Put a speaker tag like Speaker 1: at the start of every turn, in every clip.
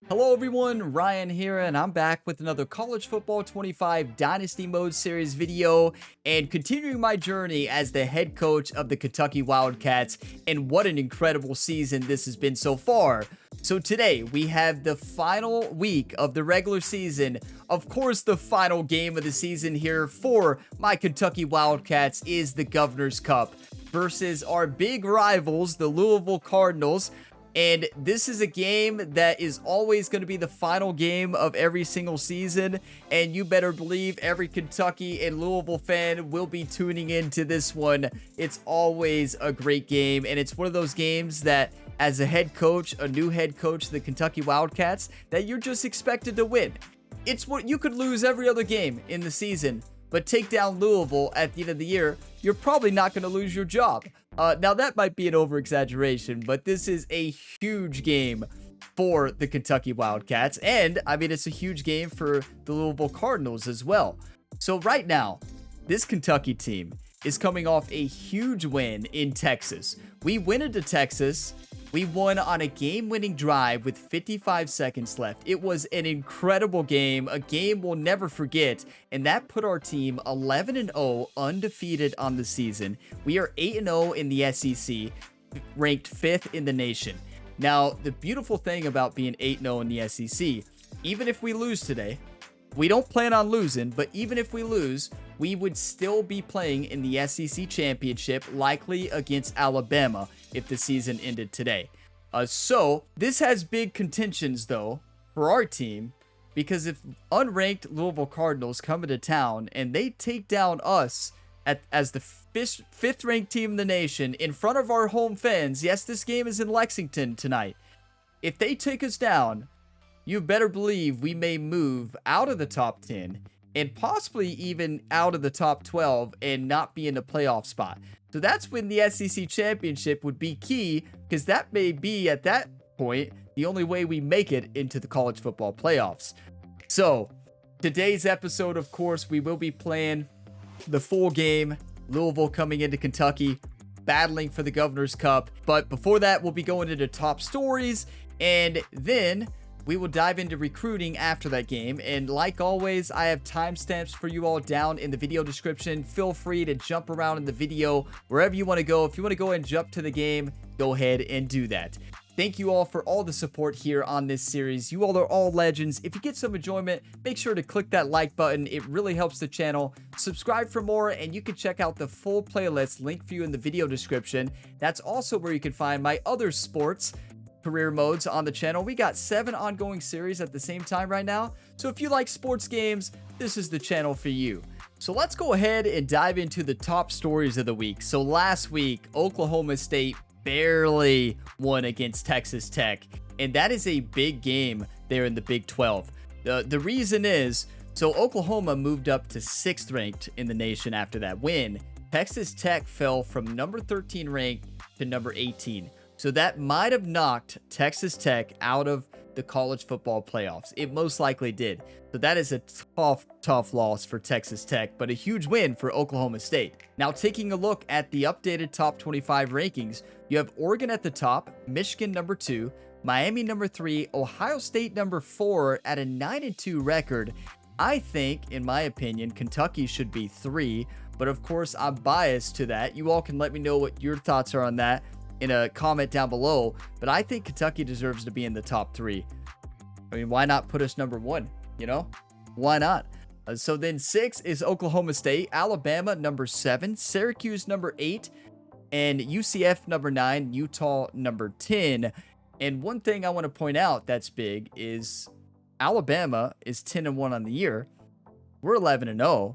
Speaker 1: Hello everyone, Ryan here, and I'm back with another College Football 25 Dynasty Mode Series video, and continuing my journey as the head coach of the Kentucky Wildcats, and what an incredible season this has been so far. So today, we have the final week of the regular season. Of course, the final game of the season here for my Kentucky Wildcats is the Governor's Cup versus our big rivals, the Louisville Cardinals. And this is a game that is always going to be the final game of every single season. And you better believe every Kentucky and Louisville fan will be tuning into this one. It's always a great game. And it's one of those games that, as a head coach, a new head coach of the Kentucky Wildcats, that you're just expected to win. It's what you could lose every other game in the season, but take down Louisville at the end of the year, you're probably not going to lose your job. Now, that might be an over-exaggeration, but this is a huge game for the Kentucky Wildcats. And, I mean, it's a huge game for the Louisville Cardinals as well. So right now, this Kentucky team is coming off a huge win in Texas. We went into Texas. We won on a game-winning drive with 55 seconds left. It was an incredible game, a game we'll never forget, and that put our team 11-0, undefeated on the season. We are 8-0 in the SEC, ranked 5th in the nation. Now, the beautiful thing about being 8-0 in the SEC, even if we lose today, we don't plan on losing, but even if we lose, we would still be playing in the SEC championship, likely against Alabama if the season ended today. So this has big contentions though for our team, because if unranked Louisville Cardinals come into town and they take down us as the fifth ranked team in the nation in front of our home fans, yes, this game is in Lexington tonight. If they take us down, you better believe we may move out of the top 10 and possibly even out of the top 12 and not be in a playoff spot. So that's when the SEC championship would be key, because that may be, at that point, the only way we make it into the college football playoffs. So today's episode, of course, we will be playing the full game. Louisville coming into Kentucky, battling for the Governor's Cup. But before that, we'll be going into top stories, and then we will dive into recruiting after that game. And like always, I have timestamps for you all down in the video description. Feel free to jump around in the video wherever you want to go. If you want to go and jump to the game, go ahead and do that. Thank you all for all the support here on this series. You all are all legends. If you get some enjoyment, make sure to click that like button. It really helps the channel. Subscribe for more, and you can check out the full playlist link for you in the video description. That's also where you can find my other sports career modes on the channel. We got 7 ongoing series at the same time right now. So if you like sports games, this is the channel for you. So let's go ahead and dive into the top stories of the week. So last week, Oklahoma State barely won against Texas Tech, and that is a big game there in the Big 12. The reason is, so Oklahoma moved up to 6th ranked in the nation after that win. Texas Tech fell from number 13 ranked to number 18. So that might have knocked Texas Tech out of the college football playoffs. It most likely did. So that is a tough loss for Texas Tech, but a huge win for Oklahoma State. Now, taking a look at the updated top 25 rankings, you have Oregon at the top, Michigan number 2, Miami number 3, Ohio State number 4 at a 9-2 record. I think, in my opinion, Kentucky should be 3, but of course, I'm biased to that. You all can let me know what your thoughts are on that in a comment down below, but I think Kentucky deserves to be in the top 3. I mean, why not put us number 1? You know, why not? So then 6 is Oklahoma State, Alabama number 7, Syracuse number 8, and UCF number 9, Utah number 10. And one thing I want to point out that's big is Alabama is 10-1 on the year. We're 11-0.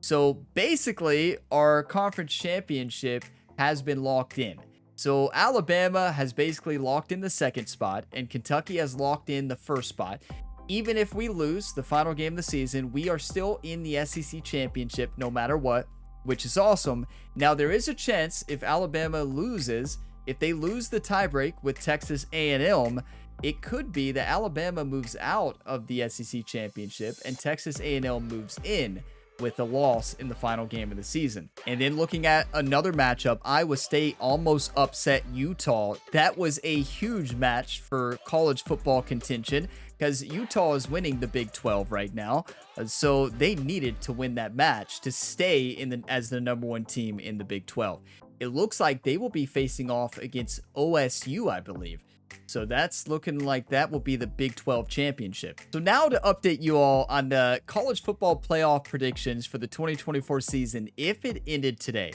Speaker 1: So basically, our conference championship has been locked in. So Alabama has basically locked in the 2nd spot, and Kentucky has locked in the 1st spot. Even if we lose the final game of the season, we are still in the SEC championship no matter what, which is awesome. Now, there is a chance if Alabama loses, if they lose the tiebreak with Texas A&M, it could be that Alabama moves out of the SEC championship and Texas A&M moves in. with a loss in the final game of the season. And then looking at another matchup, Iowa State almost upset Utah. That was a huge match for college football contention because Utah is winning the Big 12 right now. So they needed to win that match to stay as the #1 team in the Big 12. It looks like they will be facing off against OSU, I believe. So that's looking like that will be the Big 12 championship. So now to update you all on the college football playoff predictions for the 2024 season if it ended today.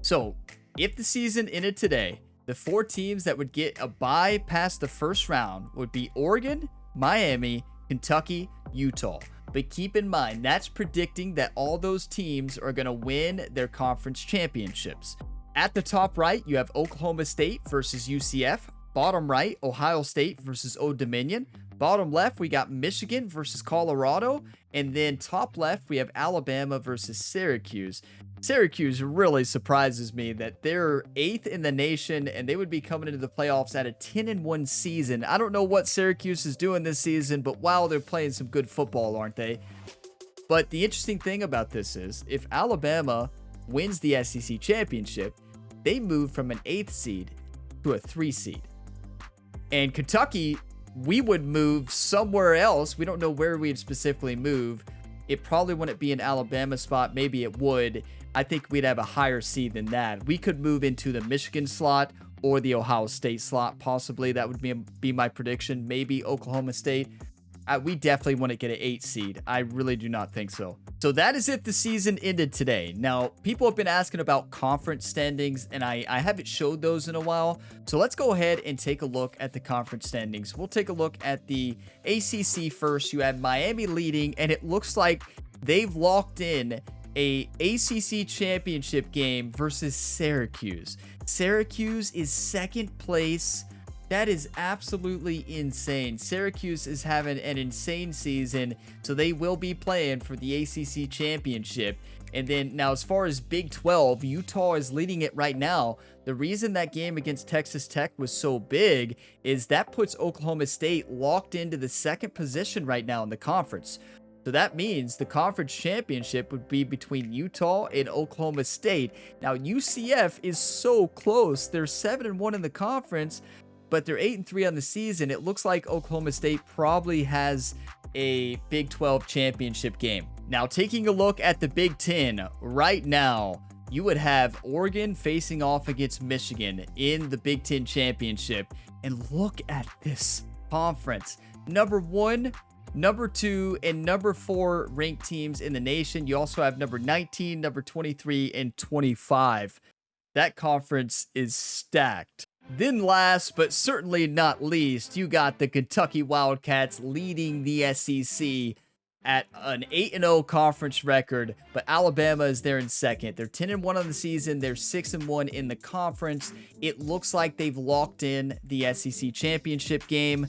Speaker 1: So if the season ended today, the 4 teams that would get a bye past the first round would be Oregon, Miami, Kentucky, Utah. But keep in mind, that's predicting that all those teams are going to win their conference championships. At the top right, you have Oklahoma State versus UCF. Bottom right, Ohio State versus Old Dominion. Bottom left, we got Michigan versus Colorado. And then top left, we have Alabama versus Syracuse. Syracuse really surprises me that they're 8th in the nation and they would be coming into the playoffs at a 10-1 season. I don't know what Syracuse is doing this season, but wow, they're playing some good football, aren't they? But the interesting thing about this is if Alabama wins the SEC championship, they move from an 8th seed to a 3 seed. And Kentucky, we would move somewhere else. We don't know where we'd specifically move. It probably wouldn't be an Alabama spot. Maybe it would. I think we'd have a higher seed than that. We could move into the Michigan slot or the Ohio State slot, possibly. That would be my prediction. Maybe Oklahoma State. We definitely wouldn't get an 8 seed. I really do not think so. So that is if the season ended today. Now, people have been asking about conference standings, and I haven't showed those in a while. So let's go ahead and take a look at the conference standings. We'll take a look at the ACC first. You have Miami leading, and it looks like they've locked in a ACC championship game versus Syracuse. Syracuse is 2nd place. That is absolutely insane. Syracuse is having an insane season, so they will be playing for the ACC championship. And then now as far as Big 12, Utah is leading it right now. The reason that game against Texas Tech was so big is that puts Oklahoma State locked into the 2nd position right now in the conference. So that means the conference championship would be between Utah and Oklahoma State. Now UCF is so close. They're 7-1 in the conference, but they're 8-3 on the season. It looks like Oklahoma State probably has a Big 12 championship game. Now, taking a look at the Big 10 right now, you would have Oregon facing off against Michigan in the Big 10 championship. And look at this conference. Number 1, number 2, and number 4 ranked teams in the nation. You also have number 19, number 23, and 25. That conference is stacked. Then last, but certainly not least, you got the Kentucky Wildcats leading the SEC at an 8-0 conference record, but Alabama is there in 2nd. They're 10-1 on the season. They're 6-1 in the conference. It looks like they've locked in the SEC championship game,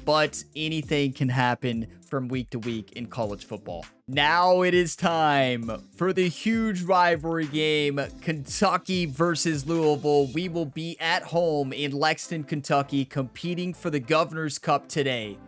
Speaker 1: but anything can happen from week to week in college football. Now it is time for the huge rivalry game, Kentucky versus Louisville. We will be at home in Lexington, Kentucky, competing for the Governor's Cup today.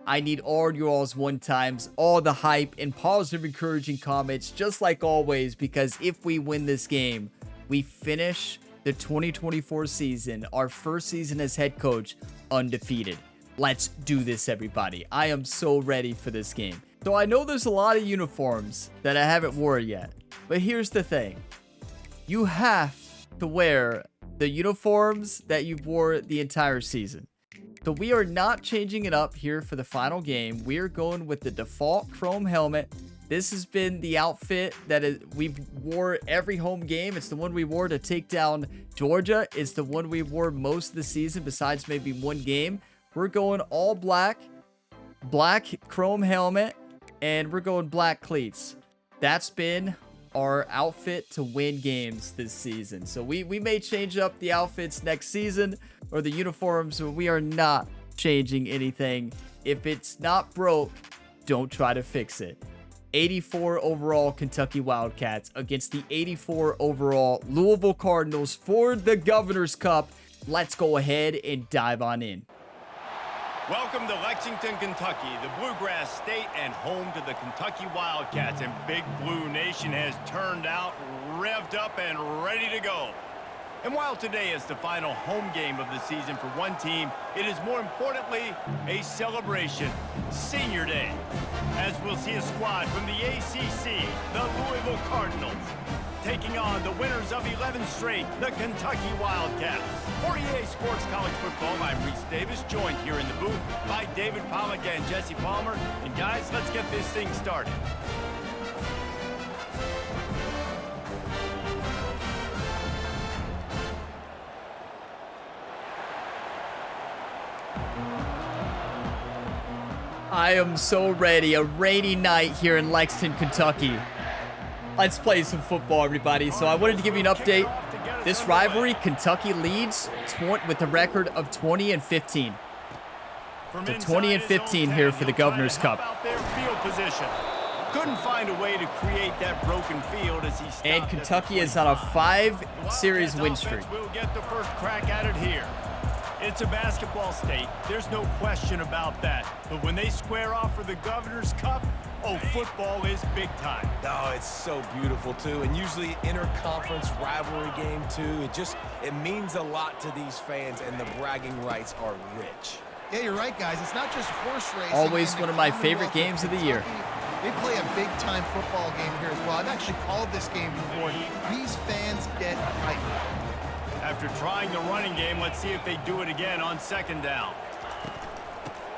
Speaker 1: I need all your all's one-times, all the hype, and positive encouraging comments, just like always, because if we win this game, we finish the 2024 season, our first season as head coach, undefeated. Let's do this, everybody. I am so ready for this game. So I know there's a lot of uniforms that I haven't worn yet, but here's the thing. You have to wear the uniforms that you wore the entire season. So we are not changing it up here for the final game. We are going with the default chrome helmet. This has been the outfit that we've wore every home game. It's the one we wore to take down Georgia. It's the one we wore most of the season besides maybe one game. We're going all black chrome helmet, and we're going black cleats. That's been our outfit to win games this season. So we may change up the outfits next season or the uniforms, but we are not changing anything. If it's not broke, don't try to fix it. 84 overall Kentucky Wildcats against the 84 overall Louisville Cardinals for the Governor's Cup. Let's go ahead and dive on in.
Speaker 2: Welcome to Lexington, Kentucky, the Bluegrass State and home to the Kentucky Wildcats. And Big Blue Nation has turned out, revved up, and ready to go. And while today is the final home game of the season for one team, it is more importantly a celebration, Senior Day, as we'll see a squad from the ACC, the Louisville Cardinals, taking on the winners of 11 straight, the Kentucky Wildcats. For EA Sports College Football, I'm Reese Davis, joined here in the booth by David Pollack and Jesse Palmer. And guys, let's get this thing started.
Speaker 1: I am so ready. A rainy night here in Lexington, Kentucky. Let's play some football, everybody. So I wanted to give you an update. This rivalry, Kentucky leads with a record of 20-15. So 20-15 here for the Governor's Cup.
Speaker 2: Couldn't find a way to create that broken field as he stopped.
Speaker 1: And Kentucky is on a 5-series win streak.
Speaker 2: We'll get the first crack at it here. It's a basketball state. There's no question about that. But when they square off for the Governor's Cup, oh, football is big time.
Speaker 3: Oh, it's so beautiful, too. And usually interconference rivalry game, too. It means a lot to these fans, and the bragging rights are rich.
Speaker 4: Yeah, you're right, guys. It's not just horse racing.
Speaker 1: Always one of my favorite games of the year.
Speaker 4: They play a big-time football game here as well. I've actually called this game before. These fans get hyped.
Speaker 2: After trying the running game, let's see if they do it again on second down.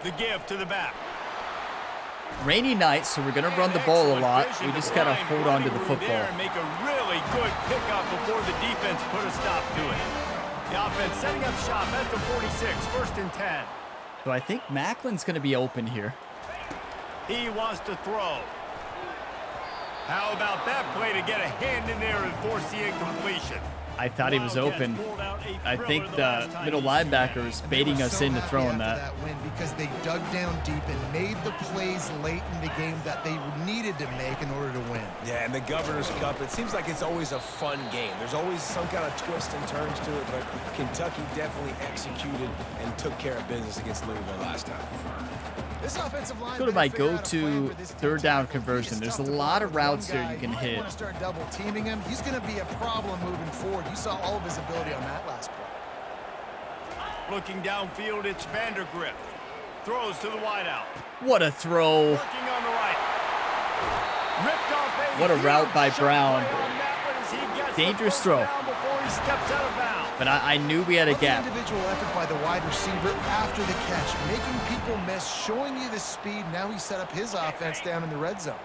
Speaker 2: The give to the back.
Speaker 1: Rainy night, so we're going to run the ball a lot. We just got to hold on to the football.
Speaker 2: And make a really good pickup before the defense put a stop to it. The offense setting up shop at the 46, 1st and 10.
Speaker 1: So I think Macklin's going to be open here.
Speaker 2: He wants to throw. How about that play to get a hand in there and force the incompletion?
Speaker 1: I thought he was open. I think the middle linebacker is baiting us into throwing that.
Speaker 4: Win because they dug down deep and made the plays late in the game that they needed to make in order to win.
Speaker 3: Yeah, and the Governor's Cup, it seems like it's always a fun game. There's always some kind of twists and turns to it, but Kentucky definitely executed and took care of business against Louisville last time.
Speaker 4: This offensive line
Speaker 1: go to my go-to third down conversion. There's a lot of routes here you can hit.
Speaker 4: You want to start double teaming him, he's going to be a problem moving forward. You saw all of his ability on that last play.
Speaker 2: Looking downfield, it's Vandergrift. Throws to the wideout.
Speaker 1: What a throw.
Speaker 2: Working on the right. Ripped off
Speaker 1: what a route by Brown. Dangerous throw.
Speaker 2: Before he steps out of bounds.
Speaker 1: But I knew we had a gap.
Speaker 4: Individual effort by the wide receiver after the catch, making people miss, showing you the speed. Now he set up his offense down in the red zone.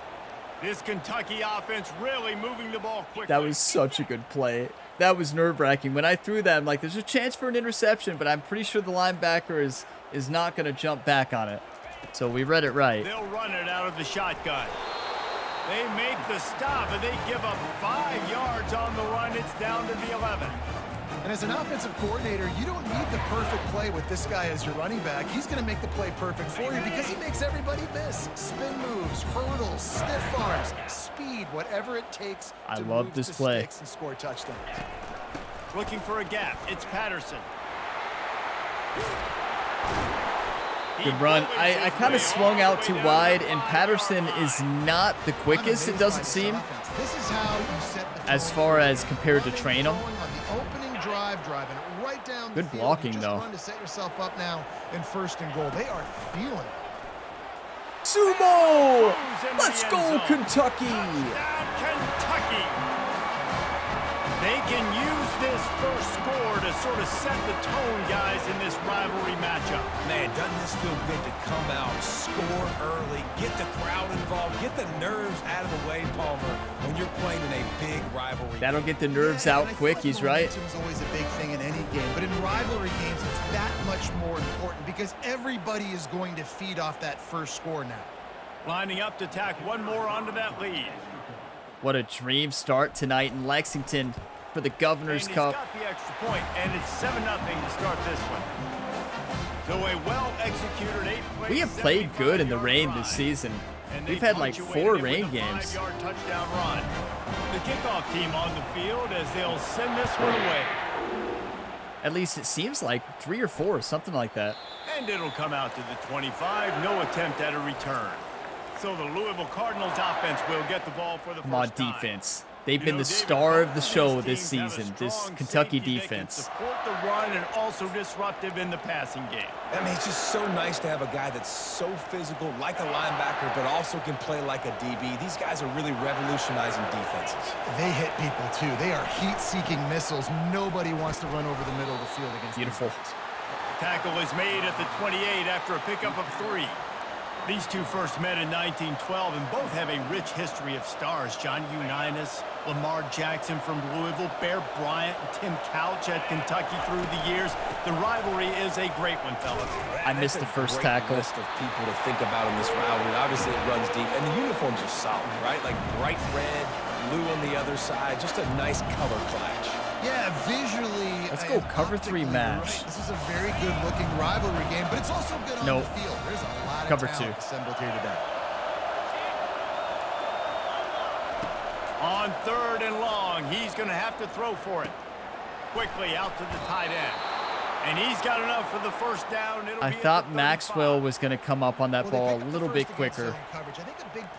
Speaker 2: This Kentucky offense really moving the ball quickly.
Speaker 1: That was such a good play. That was nerve-wracking. When I threw that, I'm like, there's a chance for an interception, but I'm pretty sure the linebacker is not going to jump back on it. So we read it right.
Speaker 2: They'll run it out of the shotgun. They make the stop, and they give up 5 yards on the run. It's down to the 11.
Speaker 4: And as an offensive coordinator, you don't need the perfect play with this guy as your running back. He's going to make the play perfect for you because he makes everybody miss. Spin moves, hurdles, stiff arms, speed, whatever it takes to
Speaker 1: love this play
Speaker 4: and score touchdowns.
Speaker 2: Looking for a gap. It's Patterson.
Speaker 1: Good run. I kind of swung out too wide, and Patterson is not the quickest, it doesn't seem,
Speaker 4: This is how you set the
Speaker 1: as far as compared to train him.
Speaker 4: Driving it right down
Speaker 1: Good
Speaker 4: the field.
Speaker 1: blocking,
Speaker 4: you just
Speaker 1: though.
Speaker 4: Run to set yourself up now in 1st and goal. They are feeling it.
Speaker 1: Sumo! Let's go, Kentucky!
Speaker 2: Kentucky! They can use this first score to sort of set the tone, guys, in this rivalry matchup.
Speaker 3: Man, doesn't this feel good to come out, score early, get the crowd involved, get the nerves out of the way, Palmer, when you're playing in a big rivalry.
Speaker 1: That'll get the nerves out quick, he's right.
Speaker 4: Momentum is always a big thing in any game, but in rivalry games, it's that much more important because everybody is going to feed off that first score now.
Speaker 2: Lining up to tack one more onto that lead.
Speaker 1: What a dream start tonight in Lexington for the Governor's Cup.
Speaker 2: Got the extra point, and it's 7-0 to start this one. So a well-executed 8-play.
Speaker 1: We have played good in the rain this season. We've had like 4 rain games.
Speaker 2: Touchdown run. The kickoff team on the field as they'll send this one away.
Speaker 1: At least it seems like 3 or 4, something like that.
Speaker 2: And it'll come out to the 25. No attempt at a return. So the Louisville Cardinals offense will get the ball for the
Speaker 1: Come on,
Speaker 2: first time.
Speaker 1: defense. They've been the star of the show this season, this Kentucky defense.
Speaker 2: Support the run and also disruptive in the passing game.
Speaker 3: I mean, it's just so nice to have a guy that's so physical, like a linebacker, but also can play like a DB. These guys are really revolutionizing defenses.
Speaker 4: They hit people, too. They are heat-seeking missiles. Nobody wants to run over the middle of the field against
Speaker 1: Beautiful.
Speaker 4: these guys.
Speaker 2: Tackle is made at the 28 after a pickup of 3. These two first met in 1912 and both have a rich history of stars. John Unitas, Lamar Jackson from Louisville, Bear Bryant, and Tim Couch at Kentucky through the years. The rivalry is a great one, fellas.
Speaker 1: I missed the first tackle.
Speaker 3: List of people to think about in this rivalry. Obviously, it runs deep, and the uniforms are solid, right? Like bright red, blue on the other side. Just a nice color clash.
Speaker 4: Yeah, visually.
Speaker 1: Let's go cover 3 match.
Speaker 4: Right. This is a very good-looking rivalry game, but it's also good on
Speaker 1: Nope.
Speaker 4: the field. There's a lot of
Speaker 1: Cover
Speaker 4: talent
Speaker 1: 2.
Speaker 4: assembled here today.
Speaker 2: On 3rd and long, he's going to have to throw for it. Quickly out to the tight end. And he's got enough for the first down.
Speaker 1: I thought Maxwell was going to come up on that ball a little bit quicker.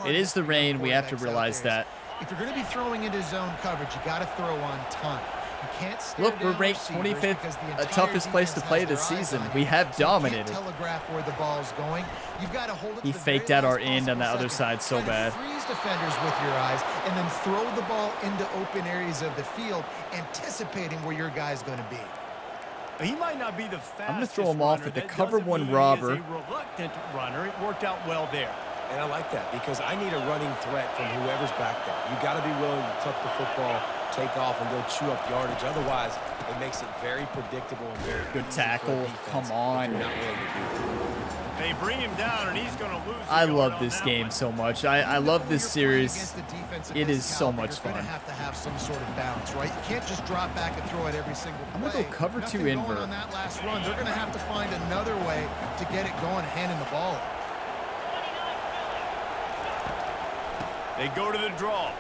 Speaker 1: It is the rain. We have to realize that.
Speaker 4: If you're going to be throwing into zone coverage, you got to throw on time. You can't stare
Speaker 1: Look, we're
Speaker 4: down
Speaker 1: ranked
Speaker 4: receivers
Speaker 1: 25th,
Speaker 4: because the
Speaker 1: the
Speaker 4: entire
Speaker 1: toughest place to
Speaker 4: defense
Speaker 1: play
Speaker 4: has
Speaker 1: this
Speaker 4: their eyes
Speaker 1: season.
Speaker 4: on you.
Speaker 1: We have
Speaker 4: So
Speaker 1: dominated.
Speaker 4: you can't telegraph where the ball's going. You've got to hold it
Speaker 1: He
Speaker 4: to the
Speaker 1: faked
Speaker 4: very
Speaker 1: out our
Speaker 4: last
Speaker 1: end on
Speaker 4: possible
Speaker 1: the other
Speaker 4: second.
Speaker 1: side so
Speaker 4: Try to
Speaker 1: bad.
Speaker 4: freeze defenders with your eyes and then throw the ball into open areas of the field, anticipating where your guy's going to be.
Speaker 2: He might not be the fastest.
Speaker 1: I'm going to throw him off
Speaker 2: runner.
Speaker 1: with the
Speaker 2: That
Speaker 1: cover
Speaker 2: doesn't
Speaker 1: 1
Speaker 2: mean he is
Speaker 1: robber.
Speaker 2: a reluctant runner. It worked out well there.
Speaker 3: And I like that because I need a running threat from whoever's back there. You got to be willing to tuck the football, take off, and go chew up yardage. Otherwise, it makes it very predictable and very
Speaker 1: Good
Speaker 3: easy for a
Speaker 1: tackle.
Speaker 3: defense
Speaker 1: Come
Speaker 3: if
Speaker 1: on.
Speaker 3: you're not willing to do that.
Speaker 2: They bring him down, and he's going to lose.
Speaker 1: I love this game so much. I love this series. It is so much
Speaker 4: You're
Speaker 1: fun.
Speaker 4: going to have some sort of balance, right? You can't just drop back and throw it every single play.
Speaker 1: I'm going to go cover 2
Speaker 4: Nothing going
Speaker 1: invert.
Speaker 4: on that last run. They're going to have to find another way to get it going, handing the ball off.
Speaker 2: They go to the draw.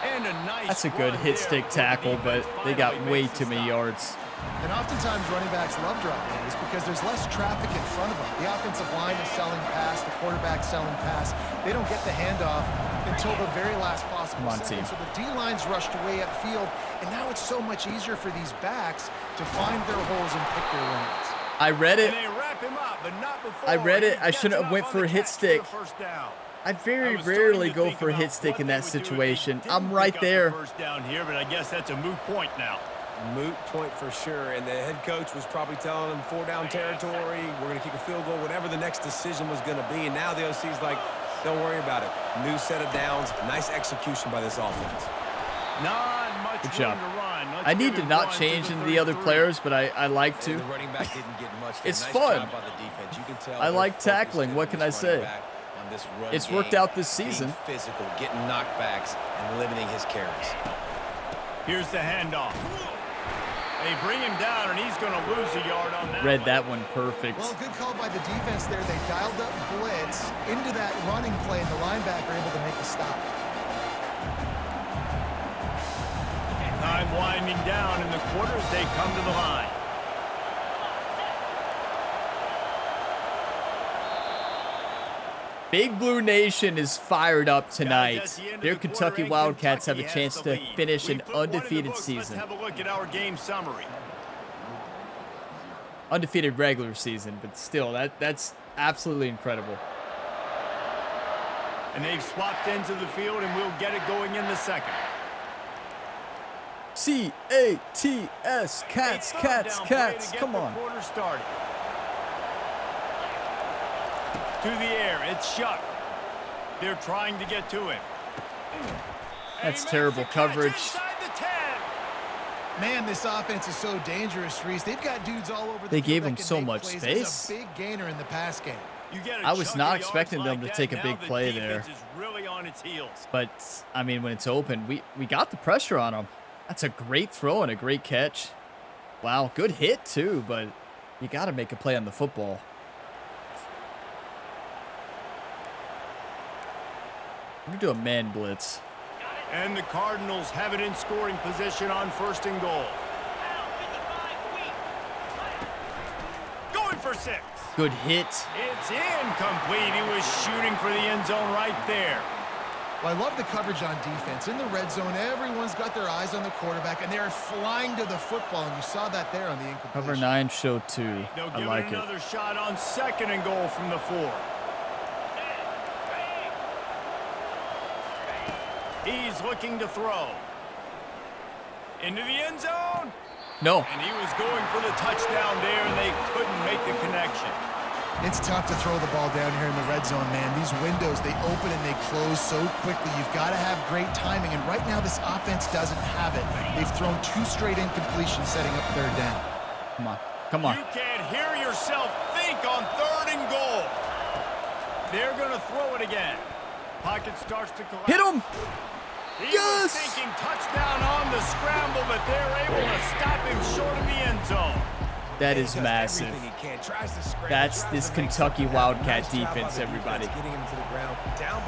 Speaker 2: And a nice
Speaker 1: That's a good
Speaker 2: run
Speaker 1: hit
Speaker 2: there
Speaker 1: stick
Speaker 2: for the
Speaker 1: tackle, but
Speaker 2: defense.
Speaker 1: they got
Speaker 2: Finally
Speaker 1: way
Speaker 2: makes the
Speaker 1: too many
Speaker 2: stop.
Speaker 1: yards.
Speaker 4: And oftentimes running backs love drop plays because there's less traffic in front of them. The offensive line is selling pass, the quarterback selling pass. They don't get the handoff until the very last possible
Speaker 1: Come on,
Speaker 4: second.
Speaker 1: team.
Speaker 4: So the D-line's rushed way upfield, and now it's so much easier for these backs to find their holes and pick their lanes.
Speaker 1: I read it.
Speaker 2: And they wrap him up, but not before.
Speaker 1: I read it.
Speaker 2: He
Speaker 1: I
Speaker 2: gets
Speaker 1: shouldn't have
Speaker 2: enough
Speaker 1: went
Speaker 2: on
Speaker 1: for
Speaker 2: the
Speaker 1: a hit
Speaker 2: catch for
Speaker 1: stick.
Speaker 2: the first down.
Speaker 1: I very
Speaker 2: I was starting
Speaker 1: rarely
Speaker 2: to
Speaker 1: go
Speaker 2: think
Speaker 1: for a
Speaker 2: about
Speaker 1: hit stick
Speaker 2: what
Speaker 1: in
Speaker 2: they
Speaker 1: that
Speaker 2: would do if they
Speaker 1: situation.
Speaker 2: didn't
Speaker 1: I'm
Speaker 2: pick
Speaker 1: right
Speaker 2: up the
Speaker 1: there.
Speaker 2: First down here, but I guess that's a moot point now.
Speaker 3: Moot point for sure, and the head coach was probably telling him 4-down territory, we're going to kick a field goal, whatever the next decision was going to be, and now the OC's like, don't worry about it. New set of downs, nice execution by this offense.
Speaker 2: Not much
Speaker 1: Good
Speaker 2: room
Speaker 1: job.
Speaker 2: to run. Let's
Speaker 1: I need
Speaker 2: give
Speaker 1: to
Speaker 2: him
Speaker 1: not
Speaker 2: one
Speaker 1: change
Speaker 2: to
Speaker 1: into the other
Speaker 2: 33.
Speaker 1: players, but I like
Speaker 3: And
Speaker 1: to.
Speaker 3: the running back didn't get much.
Speaker 1: It's
Speaker 3: nice
Speaker 1: fun.
Speaker 3: job by the defense. You can tell
Speaker 1: I
Speaker 3: they're
Speaker 1: like
Speaker 3: focused
Speaker 1: tackling.
Speaker 3: in
Speaker 1: What
Speaker 3: on
Speaker 1: can
Speaker 3: this
Speaker 1: I
Speaker 3: running
Speaker 1: say?
Speaker 3: back on this run
Speaker 1: It's worked
Speaker 3: game,
Speaker 1: out this season.
Speaker 3: being physical, getting knockbacks, and limiting his carries.
Speaker 2: Here's the handoff. They bring him down, and he's going to lose a yard on that.
Speaker 1: Read
Speaker 2: one.
Speaker 1: that one perfect.
Speaker 4: Well, good call by the defense there. They dialed up blitz into that running play, and the linebacker able to make the stop.
Speaker 2: Time winding down in the quarters. They come to the line.
Speaker 1: Big Blue Nation is fired up
Speaker 2: Guys,
Speaker 1: tonight.
Speaker 2: at the end of
Speaker 1: Their
Speaker 2: the
Speaker 1: Kentucky
Speaker 2: quarter,
Speaker 1: Wildcats have a
Speaker 2: Kentucky has
Speaker 1: chance
Speaker 2: the
Speaker 1: to
Speaker 2: lead.
Speaker 1: finish
Speaker 2: We
Speaker 1: an
Speaker 2: put one in the
Speaker 1: undefeated
Speaker 2: books.
Speaker 1: season.
Speaker 2: Let's have a look at our game summary.
Speaker 1: Undefeated regular season, but still, that's absolutely incredible.
Speaker 2: And they've swapped into the field, and we'll get it going in the second.
Speaker 1: C-A-T-S, Cats,
Speaker 2: A
Speaker 1: Cats,
Speaker 2: touchdown play
Speaker 1: Cats.
Speaker 2: to get
Speaker 1: Come
Speaker 2: the
Speaker 1: on.
Speaker 2: quarter started. To the air, it's Shuck. They're trying to get to him.
Speaker 1: That's
Speaker 2: He makes
Speaker 1: terrible
Speaker 2: the catch
Speaker 1: coverage.
Speaker 2: inside the 10.
Speaker 4: Man, this offense is so dangerous, Reese. They've got dudes all over the
Speaker 1: They
Speaker 4: field
Speaker 1: gave
Speaker 4: that
Speaker 1: him
Speaker 4: can
Speaker 1: so
Speaker 4: make
Speaker 1: much
Speaker 4: plays.
Speaker 1: space.
Speaker 4: He's a big gainer in the pass game.
Speaker 2: You get a
Speaker 1: I was
Speaker 2: chunk
Speaker 1: not
Speaker 2: of yards
Speaker 1: expecting them to
Speaker 2: that,
Speaker 1: take a
Speaker 2: now
Speaker 1: big
Speaker 2: the
Speaker 1: play there.
Speaker 2: defense is really on its heels.
Speaker 1: But, I mean, when it's open, we got the pressure on them. That's a great throw and a great catch. Wow, good hit, too, but you got to make a play on the football. We're going to do a man blitz.
Speaker 2: And the Cardinals have it in scoring position on 1st and goal. for 6.
Speaker 1: Good hit.
Speaker 2: It's incomplete. He was shooting for the end zone right there.
Speaker 4: Well, I love the coverage on defense. In the red zone, everyone's got their eyes on the quarterback, and they're flying to the football, and you saw that there on the incompletion.
Speaker 1: Cover 9, show 2.
Speaker 2: They'll
Speaker 1: I
Speaker 2: give
Speaker 1: like
Speaker 2: it
Speaker 1: it.
Speaker 2: another shot on 2nd and goal from the 4. He's looking to throw. Into the end zone.
Speaker 1: No.
Speaker 2: And he was going for the touchdown there, and they couldn't make the connection.
Speaker 4: It's tough to throw the ball down here in the red zone, man. These windows, they open and they close so quickly. You've got to have great timing, and right now this offense doesn't have it. They've thrown 2 straight incompletions setting up 3rd down.
Speaker 1: Come on. Come on.
Speaker 2: You can't hear yourself think on 3rd and goal. They're going to throw it again. Pocket starts to collapse.
Speaker 1: Hit him.
Speaker 2: He
Speaker 1: Yes!
Speaker 2: was thinking touchdown on the scramble, but they're able to stop him short of the end zone.
Speaker 1: That is massive. That's this Kentucky Wildcat defense, everybody.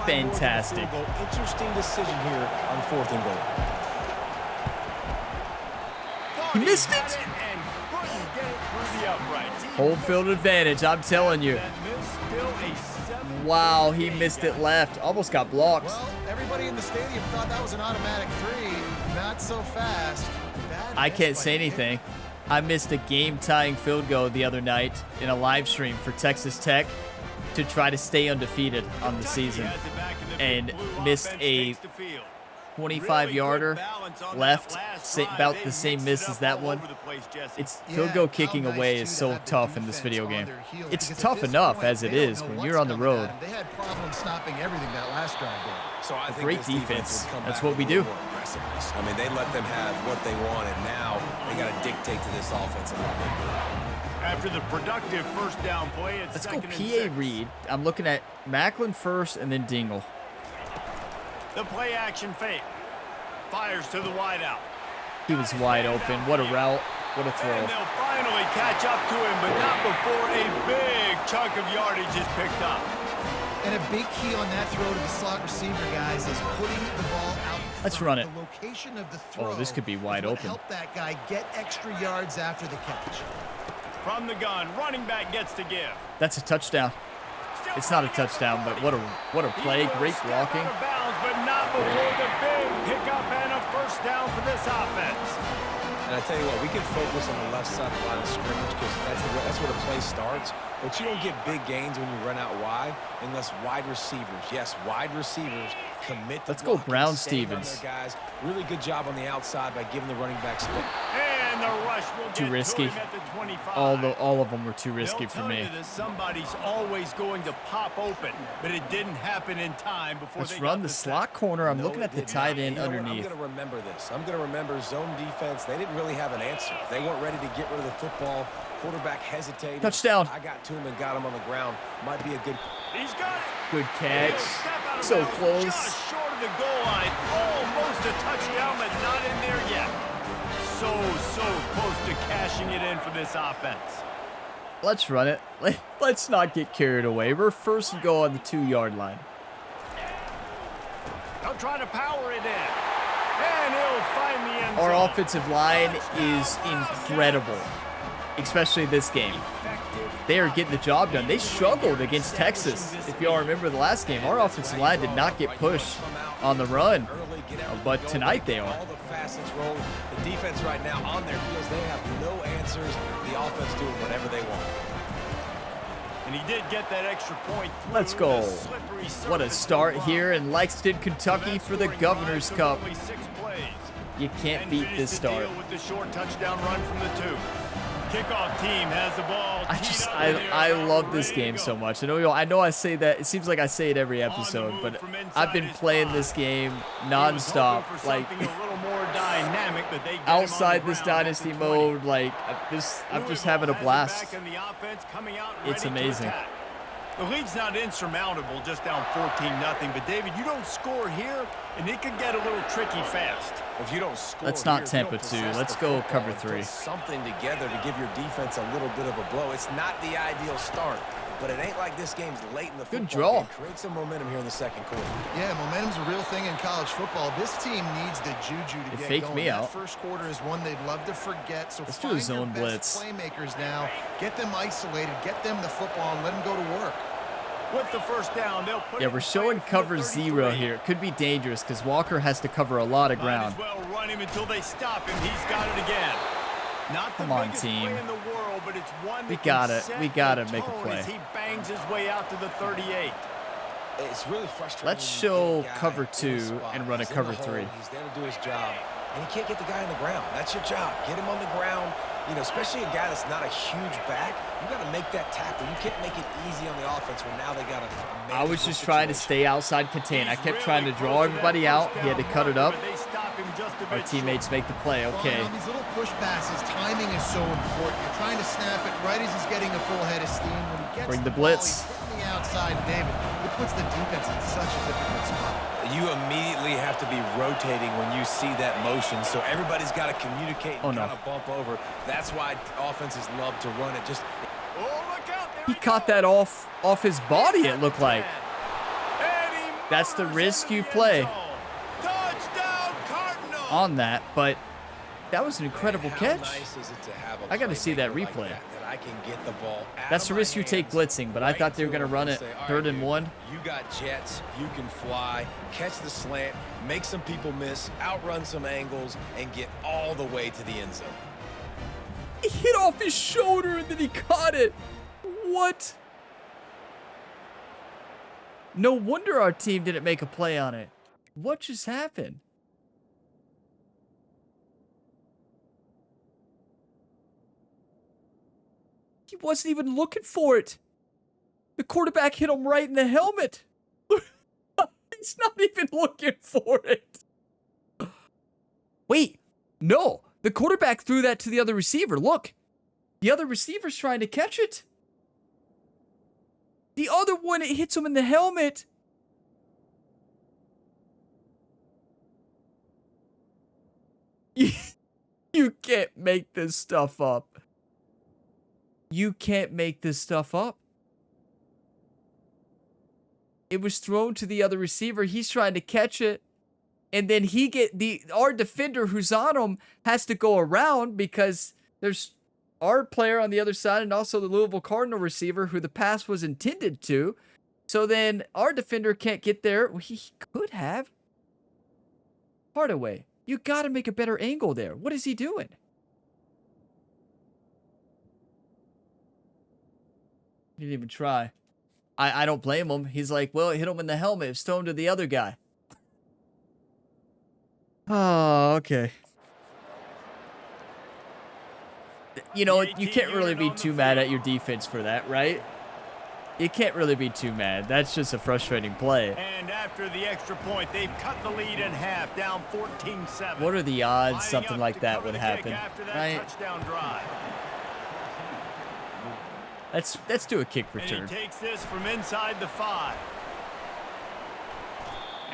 Speaker 1: Fantastic.
Speaker 3: Interesting decision here on 4th and goal.
Speaker 1: He missed it.
Speaker 2: And couldn't get it through the uprights.
Speaker 1: Home field advantage, I'm telling you.
Speaker 2: That miss, still a 7.
Speaker 1: Wow, he missed it left. Almost got blocked.
Speaker 4: Well, everybody in the stadium thought that was an automatic 3. Not so fast.
Speaker 1: I can't say anything. I missed a game-tying field goal the other night in a live stream for Texas Tech to try to stay undefeated on the season, and missed a 25-yarder left, about the same miss as that one. It's field goal kicking away is so tough in this video game. It's tough enough as it is when you're on the road.
Speaker 4: They had problems stopping everything that last drive did.
Speaker 3: So I think
Speaker 1: Great
Speaker 3: this
Speaker 1: defense.
Speaker 3: would come
Speaker 1: That's
Speaker 3: back
Speaker 1: what we
Speaker 3: with a
Speaker 1: do.
Speaker 3: little more aggressiveness. I mean, they let them have what they wanted. Now they got to dictate to this offense a little bit.
Speaker 2: After the productive first down play, it's
Speaker 1: Let's go
Speaker 2: 2nd and
Speaker 1: PA
Speaker 2: 6.
Speaker 1: read. I'm looking at Macklin first and then Dingle.
Speaker 2: The play action fake. Fires to the wide out.
Speaker 1: He was wide open. What a route. What a throw.
Speaker 2: And they'll finally catch up to him, but not before a big chunk of yardage is picked up.
Speaker 4: And a big key on that throw to the slot receiver, guys, is putting the ball out.
Speaker 1: Let's run it.
Speaker 4: The location of the throw.
Speaker 1: Oh, this could be wide
Speaker 4: is what
Speaker 1: open.
Speaker 4: help that guy get extra yards after the catch.
Speaker 2: From the gun, running back gets to give.
Speaker 1: That's a touchdown. It's not a touchdown, but what a play. Great blocking.
Speaker 2: Out of bounds, but not before the big pickup and a first down for this offense.
Speaker 3: And I tell you what, we can focus on the left side of the line of scrimmage because that's where the play starts. But you don't get big gains when you run out wide unless wide receivers, yes, wide receivers commit to
Speaker 1: Let's go
Speaker 3: blocking,
Speaker 1: Brown
Speaker 3: staying on
Speaker 1: Stevens.
Speaker 3: their guys. Really good job on the outside by giving the running back split.
Speaker 2: And the rush will
Speaker 1: Too
Speaker 2: get
Speaker 1: risky.
Speaker 2: to him at the 25.
Speaker 1: All of them were too risky
Speaker 2: They'll
Speaker 1: for
Speaker 2: tell
Speaker 1: me.
Speaker 2: you that somebody's always going to pop open, but it didn't happen in time before
Speaker 1: Let's
Speaker 2: they
Speaker 1: run
Speaker 2: got
Speaker 1: the
Speaker 2: sack.
Speaker 1: slot corner. I'm
Speaker 3: No,
Speaker 1: looking
Speaker 3: it
Speaker 1: at the
Speaker 3: did
Speaker 1: tight
Speaker 3: not.
Speaker 1: end
Speaker 3: You know what?
Speaker 1: underneath.
Speaker 3: I'm going to remember this. I'm going to remember zone defense. They didn't really have an answer. They weren't ready to get rid of the football. Quarterback hesitated.
Speaker 1: Touchdown.
Speaker 3: I got to him and got him on the ground. Might be a good.
Speaker 2: He's got it.
Speaker 1: Good catch.
Speaker 2: He'll step out of
Speaker 1: So
Speaker 2: bounds
Speaker 1: close.
Speaker 2: Just short of the goal line. Almost a touchdown, but not in there yet. So close to cashing it in for this offense.
Speaker 1: Let's run it. Let's not get carried away. We're first and goal on the 2-yard line.
Speaker 2: They'll try to power it in. And he'll find the end
Speaker 1: Our
Speaker 2: zone.
Speaker 1: offensive line is incredible, especially this game. They are getting the job done. They struggled against Texas. If y'all remember the last game, our offensive line did not get pushed on the run, but tonight they are.
Speaker 3: All the facets roll. The defense right now on their heels. They have no answers. The offense doing whatever they want.
Speaker 2: And he did get that extra point.
Speaker 1: Let's
Speaker 2: through
Speaker 1: go.
Speaker 2: the slippery
Speaker 1: What a
Speaker 2: surface
Speaker 1: start
Speaker 2: of the
Speaker 1: here
Speaker 2: ground.
Speaker 1: in Lexington, Kentucky for the
Speaker 2: Scoring
Speaker 1: Governor's
Speaker 2: drive
Speaker 1: Cup.
Speaker 2: took only 6 plays.
Speaker 1: You can't
Speaker 2: And
Speaker 1: beat
Speaker 2: finished
Speaker 1: this
Speaker 2: the
Speaker 1: start.
Speaker 2: deal with the short touchdown run from the 2. Kickoff team has the ball.
Speaker 1: I love this game so much. I know I say that. It seems like I say it every episode, but I've been playing this game nonstop. Like outside this Dynasty mode, like I'm just having a blast. It's amazing.
Speaker 2: The lead's not insurmountable, just down 14-0. But, David, you don't score here, and it could get a little tricky fast.
Speaker 3: If you don't score
Speaker 1: Let's not
Speaker 3: here,
Speaker 1: temp
Speaker 3: you
Speaker 1: it
Speaker 3: don't
Speaker 1: too.
Speaker 3: possess
Speaker 1: Let's
Speaker 3: the
Speaker 1: go
Speaker 3: football
Speaker 1: cover
Speaker 3: and put
Speaker 1: 3.
Speaker 3: something together to give your defense a little bit of a blow. It's not the ideal start, but it ain't like this game's late in the football
Speaker 1: draw.
Speaker 3: game. Create some momentum here in the second quarter.
Speaker 4: Yeah, momentum's a real thing in college football. This team needs the juju to
Speaker 1: It
Speaker 4: get
Speaker 1: faked
Speaker 4: going.
Speaker 1: me
Speaker 4: That
Speaker 1: out.
Speaker 4: first quarter is one they'd love to forget. So
Speaker 1: Let's do a
Speaker 4: find
Speaker 1: zone
Speaker 4: your best
Speaker 1: blitz.
Speaker 4: playmakers now. Get them isolated. Get them the football and let them go to work.
Speaker 2: With the first down, they'll put
Speaker 1: Yeah,
Speaker 2: it
Speaker 1: we're
Speaker 2: in
Speaker 1: showing
Speaker 2: play from
Speaker 1: cover
Speaker 2: the
Speaker 1: 0
Speaker 2: 33.
Speaker 1: here. It could be dangerous because Walker has to cover a lot of
Speaker 2: Might
Speaker 1: ground.
Speaker 2: as well run him until they stop him. He's got it again. Not the
Speaker 1: Come on,
Speaker 2: biggest
Speaker 1: team.
Speaker 2: play in the world, but it's one
Speaker 1: We
Speaker 2: that
Speaker 1: got
Speaker 2: can
Speaker 1: it.
Speaker 2: set
Speaker 1: We got
Speaker 2: the
Speaker 1: to make a
Speaker 2: tone
Speaker 1: play.
Speaker 2: as he bangs his way out to the 38.
Speaker 3: It's really frustrating.
Speaker 1: Let's
Speaker 3: when you
Speaker 1: show
Speaker 3: get a guy
Speaker 1: cover
Speaker 3: in a
Speaker 1: 2
Speaker 3: spot.
Speaker 1: and run a
Speaker 3: He's in
Speaker 1: cover
Speaker 3: the hole.
Speaker 1: 3.
Speaker 3: He's there to do his job, and he can't get the guy on the ground. That's your job. Get him on the ground. You know, especially a guy that's not a huge back. You got to make that tackle. You can't make it easy on the offense when now they got to.
Speaker 1: I was just trying to stay outside contain. I
Speaker 2: He's
Speaker 1: kept trying to
Speaker 2: really
Speaker 1: draw
Speaker 2: close to that
Speaker 1: everybody out.
Speaker 2: first
Speaker 1: He had to
Speaker 2: down
Speaker 1: cut it
Speaker 2: marker,
Speaker 1: up.
Speaker 2: but they stop him just a
Speaker 1: Our
Speaker 2: bit
Speaker 1: teammates make the play. Okay.
Speaker 4: On these little push passes, timing is so important. You're trying to snap it right as he's getting a full head of steam. When he gets
Speaker 1: Bring the
Speaker 4: ball,
Speaker 1: blitz.
Speaker 4: he's hitting the outside, David. It puts the defense in such a difficult spot.
Speaker 3: You immediately have to be rotating when you see that motion, so everybody's got to communicate and
Speaker 1: Oh, no.
Speaker 3: kind of bump over. That's why offenses love to run it. Just
Speaker 2: Oh, look out. There
Speaker 1: He caught
Speaker 2: goes.
Speaker 1: that off his body, it looked like.
Speaker 2: And he
Speaker 1: That's the
Speaker 2: murders
Speaker 1: risk
Speaker 2: into
Speaker 1: you
Speaker 2: the end
Speaker 1: play
Speaker 2: zone. Touchdown, Cardinals.
Speaker 1: On that, but that was an incredible
Speaker 3: how
Speaker 1: catch.
Speaker 3: nice is it to have a
Speaker 1: I gotta see that
Speaker 3: playmaker like
Speaker 1: replay.
Speaker 3: that I can get the ball out
Speaker 1: That's
Speaker 3: of
Speaker 1: the
Speaker 3: my
Speaker 1: risk you take
Speaker 3: hands,
Speaker 1: blitzing, but I
Speaker 3: right
Speaker 1: thought they were
Speaker 3: to
Speaker 1: gonna
Speaker 3: him
Speaker 1: run
Speaker 3: and
Speaker 1: it
Speaker 3: say, "All
Speaker 1: 3rd
Speaker 3: right,
Speaker 1: and
Speaker 3: dude,
Speaker 1: 1.
Speaker 3: You got jets, you can fly, catch the slant, make some people miss, outrun some angles, and get all the way to the end zone.
Speaker 1: He hit off his shoulder and then he caught it. What? No wonder our team didn't make a play on it. What just happened? He wasn't even looking for it. The quarterback hit him right in the helmet. He's not even looking for it. Wait, no. The quarterback threw that to the other receiver. Look, the other receiver's trying to catch it. The other one, it hits him in the helmet. You can't make this stuff up. You can't make this stuff up. It was thrown to the other receiver. He's trying to catch it. And then our defender who's on him has to go around because there's our player on the other side and also the Louisville Cardinal receiver who the pass was intended to. So then our defender can't get there. Well, he could have. Hardaway, you got to make a better angle there. What is he doing? He didn't even try. I don't blame him. He's like, well, it hit him in the helmet. It was thrown to the other guy. Oh, okay. You know, you can't really be too mad at your defense for that, right? You can't really be too mad. That's just a frustrating play.
Speaker 2: And after the extra point, they've cut the lead in half, down 14-7.
Speaker 1: What are the odds
Speaker 2: Lining
Speaker 1: something
Speaker 2: up
Speaker 1: like
Speaker 2: to
Speaker 1: that
Speaker 2: cover
Speaker 1: would
Speaker 2: the kick
Speaker 1: happen?
Speaker 2: after that
Speaker 1: Right?
Speaker 2: touchdown drive.
Speaker 1: Let's do a kick
Speaker 2: And
Speaker 1: return.
Speaker 2: he takes this from inside the 5.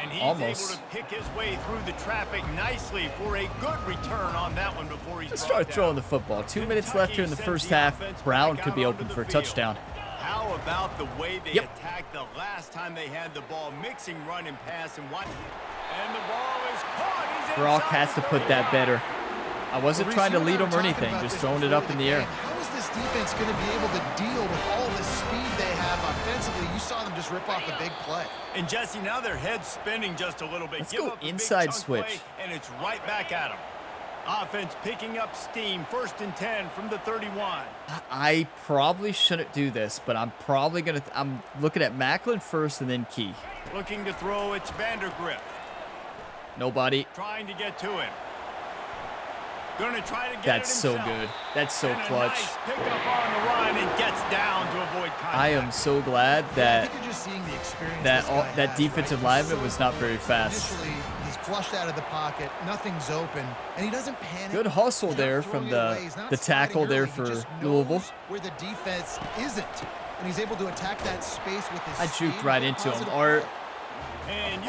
Speaker 2: And he's
Speaker 1: Almost.
Speaker 2: able to pick his way through the traffic nicely for a good return on that one before he's
Speaker 1: Let's
Speaker 2: brought
Speaker 1: start throwing
Speaker 2: down.
Speaker 1: the football. 2 minutes left here in the first half. Brown could be open for a touchdown.
Speaker 2: How about the way they
Speaker 1: Yep.
Speaker 2: attacked the last time they had the ball, mixing run and pass and what? And the ball is caught. He's
Speaker 1: Brock
Speaker 2: inside
Speaker 1: has
Speaker 2: the
Speaker 1: to put that
Speaker 2: 38.
Speaker 1: better. I wasn't trying to lead him or anything, just throwing it up in the air.
Speaker 4: How is this defense going to be able to deal with all the speed they have offensively? You saw them just rip off a big play.
Speaker 2: And Jesse, now their head's spinning just a little bit.
Speaker 1: Let's
Speaker 2: Give
Speaker 1: go
Speaker 2: up a big
Speaker 1: inside
Speaker 2: chunk
Speaker 1: switch.
Speaker 2: play, and it's right back at them. Offense picking up steam. 1st and 10 from the 31.
Speaker 1: I probably shouldn't do this, but I'm probably going to... I'm looking at Macklin first and then Key.
Speaker 2: Looking to throw, it's Vandergrift.
Speaker 1: Nobody.
Speaker 2: Trying to get to him. Gonna try to get
Speaker 1: That's
Speaker 2: it
Speaker 1: so
Speaker 2: himself.
Speaker 1: good. That's so
Speaker 2: And a
Speaker 1: clutch.
Speaker 2: nice pickup on the run and gets down to avoid contact.
Speaker 1: I am so glad
Speaker 4: I
Speaker 1: that
Speaker 4: think you're just seeing the experience
Speaker 1: that
Speaker 4: this guy
Speaker 1: that
Speaker 4: has,
Speaker 1: defensive
Speaker 4: right?
Speaker 1: lineman was not very fast.
Speaker 4: Initially, he's flushed out of the pocket, nothing's open, and he doesn't panic.
Speaker 1: Good hustle
Speaker 4: He's not
Speaker 1: there
Speaker 4: throwing
Speaker 1: from
Speaker 4: it
Speaker 1: the
Speaker 4: away. He's not
Speaker 1: the
Speaker 4: sliding
Speaker 1: tackle there
Speaker 4: early. He
Speaker 1: for
Speaker 4: just knows
Speaker 1: Louisville.
Speaker 4: where the defense isn't. and he's able to attack that space with his
Speaker 1: I
Speaker 4: speed.
Speaker 1: juked right into him.
Speaker 4: Positive
Speaker 1: Our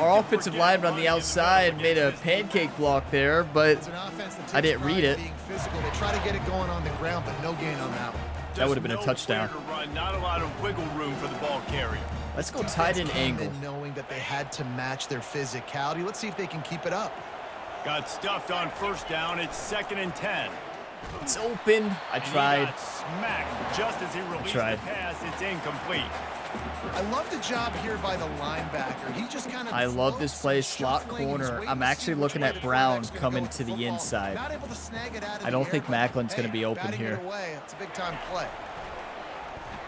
Speaker 2: Our
Speaker 1: offensive lineman on the outside made a pancake block there, but
Speaker 4: It's an offense that takes
Speaker 1: I didn't read
Speaker 4: pride in
Speaker 1: it.
Speaker 4: being physical. They try to get it going on the ground, but no gain on that one.
Speaker 1: That would have been a touchdown.
Speaker 2: Not a lot of wiggle room for the ball carrier.
Speaker 1: Let's go tight end
Speaker 4: Defense came
Speaker 1: angle.
Speaker 4: in knowing that they had to match their physicality. Let's see if they can keep it up.
Speaker 2: Got stuffed on first down. It's 2nd and 10.
Speaker 1: It's open. I
Speaker 2: And he
Speaker 1: tried.
Speaker 2: got smacked just as he released the
Speaker 1: tried.
Speaker 2: pass. It's incomplete.
Speaker 4: I love the job here by the linebacker. He just kind of
Speaker 1: I love this play, slot corner. I'm actually looking at Brown coming to the inside. I don't think Macklin's going to be open here.
Speaker 4: It's a big time play.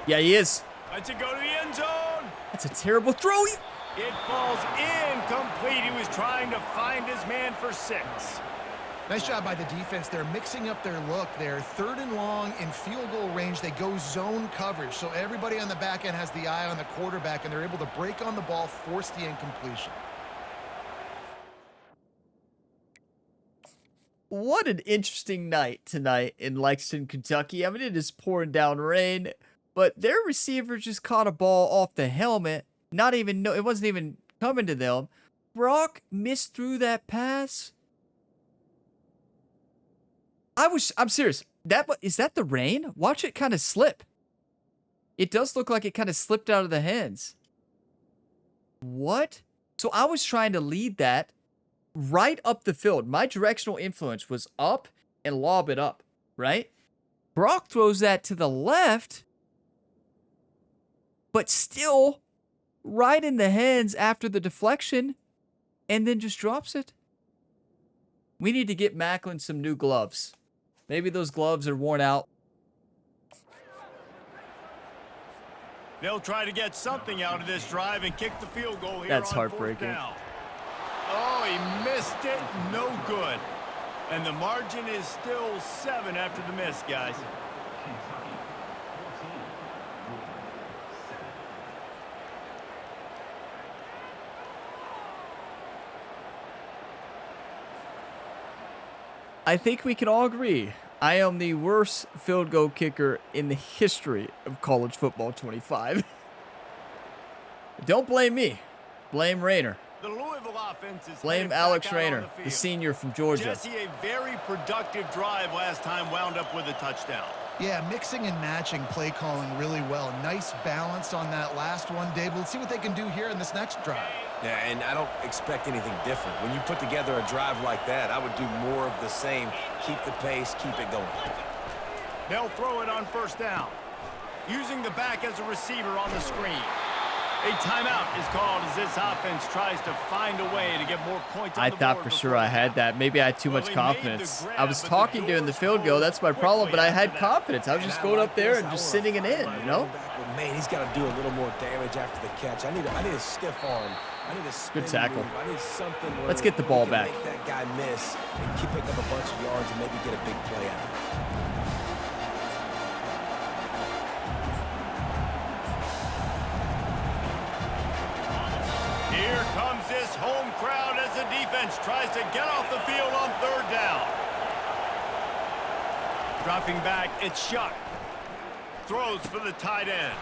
Speaker 1: Yeah, he is.
Speaker 2: Let's it go to the end zone.
Speaker 1: That's a terrible throw.
Speaker 2: It falls incomplete. He was trying to find his man for 6.
Speaker 4: Nice job by the defense. They're mixing up their look. They're 3rd and long in field goal range. They go zone coverage. So everybody on the back end has the eye on the quarterback, and they're able to break on the ball, force the incompletion.
Speaker 1: What an interesting night tonight in Lexington, Kentucky. I mean, it is pouring down rain, but their receiver just caught a ball off the helmet. It wasn't even coming to them. Brock missed through that pass. I'm serious. Is that the rain? Watch it kind of slip. It does look like it kind of slipped out of the hands. What? So I was trying to lead that right up the field. My directional influence was up and lob it up, right? Brock throws that to the left, but still right in the hands after the deflection, and then just drops it. We need to get Macklin some new gloves. Maybe those gloves are worn out.
Speaker 2: They'll try to get something out of this drive and kick the field goal here.
Speaker 1: That's
Speaker 2: on
Speaker 1: heartbreaking.
Speaker 2: 4th down. Oh, he missed it. No good. And the margin is still 7 after the miss, guys.
Speaker 1: I think we can all agree. I am the worst field goal kicker in the history of college football 25. Don't blame me. Blame Rayner.
Speaker 2: The Louisville offense is
Speaker 1: Blame
Speaker 2: headed back
Speaker 1: Alex
Speaker 2: out on
Speaker 1: Rayner,
Speaker 2: the
Speaker 1: the
Speaker 2: field.
Speaker 1: senior from Georgia.
Speaker 2: Jesse, a very productive drive last time, wound up with a touchdown.
Speaker 4: Yeah, mixing and matching play calling really well. Nice balance on that last one, Dave. Let's see what they can do here in this next drive.
Speaker 3: Yeah, and I don't expect anything different. When you put together a drive like that, I would do more of the same. Keep the pace, keep it going.
Speaker 2: They'll throw it on first down. Using the back as a receiver on the screen. A timeout is called as this offense tries to find a way to get more points on
Speaker 1: I
Speaker 2: the
Speaker 1: thought
Speaker 2: board
Speaker 1: for
Speaker 2: before
Speaker 1: sure I
Speaker 2: the
Speaker 1: had
Speaker 2: half.
Speaker 1: that. Maybe I had too much
Speaker 2: Well, he made the
Speaker 1: confidence.
Speaker 2: grab,
Speaker 1: I was
Speaker 2: but the
Speaker 1: talking during the
Speaker 2: doors
Speaker 1: field goal. That's my problem, but I had
Speaker 2: quickly after that.
Speaker 1: confidence. I was just going up there and just sitting it in, you know?
Speaker 3: Man, he's got to do a little more damage after the catch. I need a stiff arm. I need a spin
Speaker 1: Good tackle.
Speaker 3: move. I need something where
Speaker 1: Let's get the
Speaker 3: we
Speaker 1: ball
Speaker 3: can
Speaker 1: back.
Speaker 3: Make that guy miss and keep picking up a bunch of yards and maybe get a big play out of it.
Speaker 2: Here comes this home crowd as the defense tries to get off the field on 3rd down. Dropping back, it's Shuck. Throws for the tight end.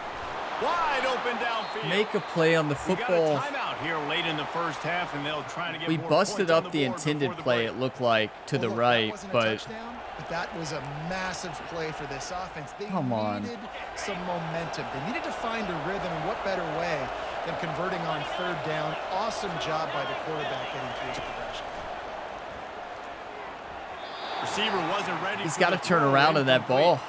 Speaker 2: Wide open downfield.
Speaker 1: Make a play on the
Speaker 2: We got
Speaker 1: football.
Speaker 2: a timeout here late in the first half, and they'll try to get
Speaker 1: We
Speaker 2: more
Speaker 1: busted
Speaker 2: points on
Speaker 1: up
Speaker 2: the
Speaker 1: the
Speaker 2: board
Speaker 1: intended
Speaker 2: before the
Speaker 1: play,
Speaker 2: break.
Speaker 1: it looked like, to the
Speaker 4: Well, look, that
Speaker 1: right,
Speaker 4: wasn't a
Speaker 1: but
Speaker 4: touchdown, but that was a massive play for this offense. They
Speaker 1: Come on.
Speaker 4: needed some momentum. They needed to find a rhythm, and what better way than converting on 3rd down. Awesome job by the quarterback getting through his progression.
Speaker 2: Receiver wasn't ready.
Speaker 1: he's
Speaker 2: for
Speaker 1: got to
Speaker 2: the
Speaker 1: turn
Speaker 2: throw,
Speaker 1: around on that
Speaker 2: incomplete.
Speaker 1: ball.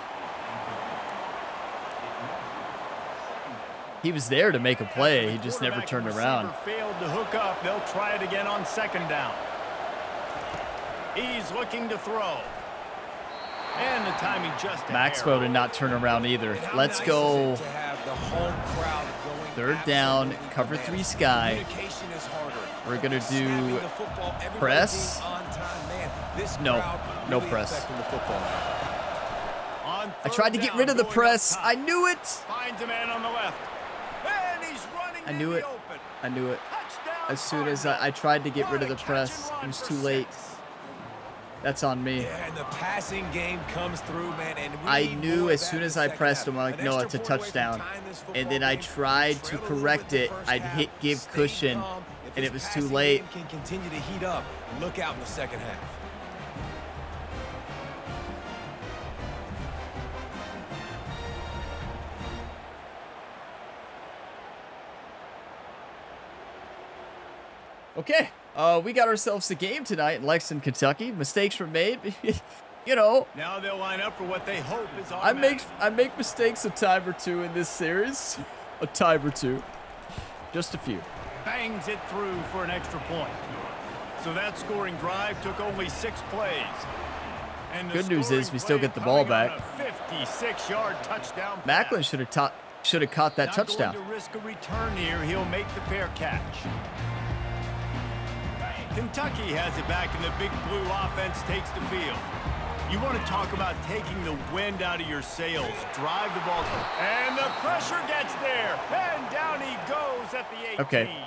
Speaker 1: He was there to make a play. He just never
Speaker 2: Quarterback
Speaker 1: turned
Speaker 2: and
Speaker 1: around.
Speaker 2: receiver failed to hook up. They'll try it again on 2nd down. He's looking to throw. And the timing just a
Speaker 1: Maxwell
Speaker 2: hair.
Speaker 1: did not turn around either.
Speaker 3: And how
Speaker 1: Let's
Speaker 3: nice
Speaker 1: go.
Speaker 3: is it to have the home crowd going
Speaker 1: 3rd down,
Speaker 3: absolutely
Speaker 1: cover
Speaker 3: bananas.
Speaker 1: 3 sky.
Speaker 3: Communication is harder.
Speaker 1: We're gonna
Speaker 3: Snapping
Speaker 1: do
Speaker 3: the football, everybody
Speaker 1: press.
Speaker 3: being on time. Man, this
Speaker 1: No,
Speaker 3: crowd
Speaker 1: no
Speaker 3: really
Speaker 1: press.
Speaker 3: affecting the football.
Speaker 2: On
Speaker 1: I
Speaker 2: 3rd
Speaker 1: tried to get
Speaker 2: down,
Speaker 1: rid of the
Speaker 2: going up
Speaker 1: press.
Speaker 2: top.
Speaker 1: I knew it.
Speaker 2: Finds a man on the left. And he's running
Speaker 1: I
Speaker 2: in
Speaker 1: knew
Speaker 2: the
Speaker 1: it.
Speaker 2: open.
Speaker 1: I knew it.
Speaker 2: Touchdown,
Speaker 1: As soon as
Speaker 2: Cardinals.
Speaker 1: I tried to get rid of the
Speaker 2: What a catch
Speaker 1: press,
Speaker 2: and run
Speaker 1: it was
Speaker 2: for
Speaker 1: too late.
Speaker 2: 6.
Speaker 1: That's on me.
Speaker 3: Yeah, and the passing game comes through, man. And
Speaker 1: I knew as soon as I pressed him, I'm like, no, it's a touchdown. And then I tried to correct it. I'd hit give cushion, and it was too late.
Speaker 3: Can continue to heat up. Look out in the second half.
Speaker 1: Okay, we got ourselves a game tonight in Lexington, Kentucky. Mistakes were made. You know,
Speaker 2: now they'll line up for what they hope is automatic.
Speaker 1: I make mistakes a time or two in this series. A time or two. Just a few.
Speaker 2: Bangs it through for an extra point. So that scoring drive took only 6 plays. And
Speaker 1: good news is we still get the ball back.
Speaker 2: 56-yard touchdown.
Speaker 1: Macklin should have caught that touchdown.
Speaker 2: Not going to risk a return here. He'll make the fair catch. Kentucky has it back, and the Big Blue offense takes the field. You want to talk about taking the wind out of your sails. Drive the ball. And the pressure gets there. And down he goes at the 18.
Speaker 1: Okay.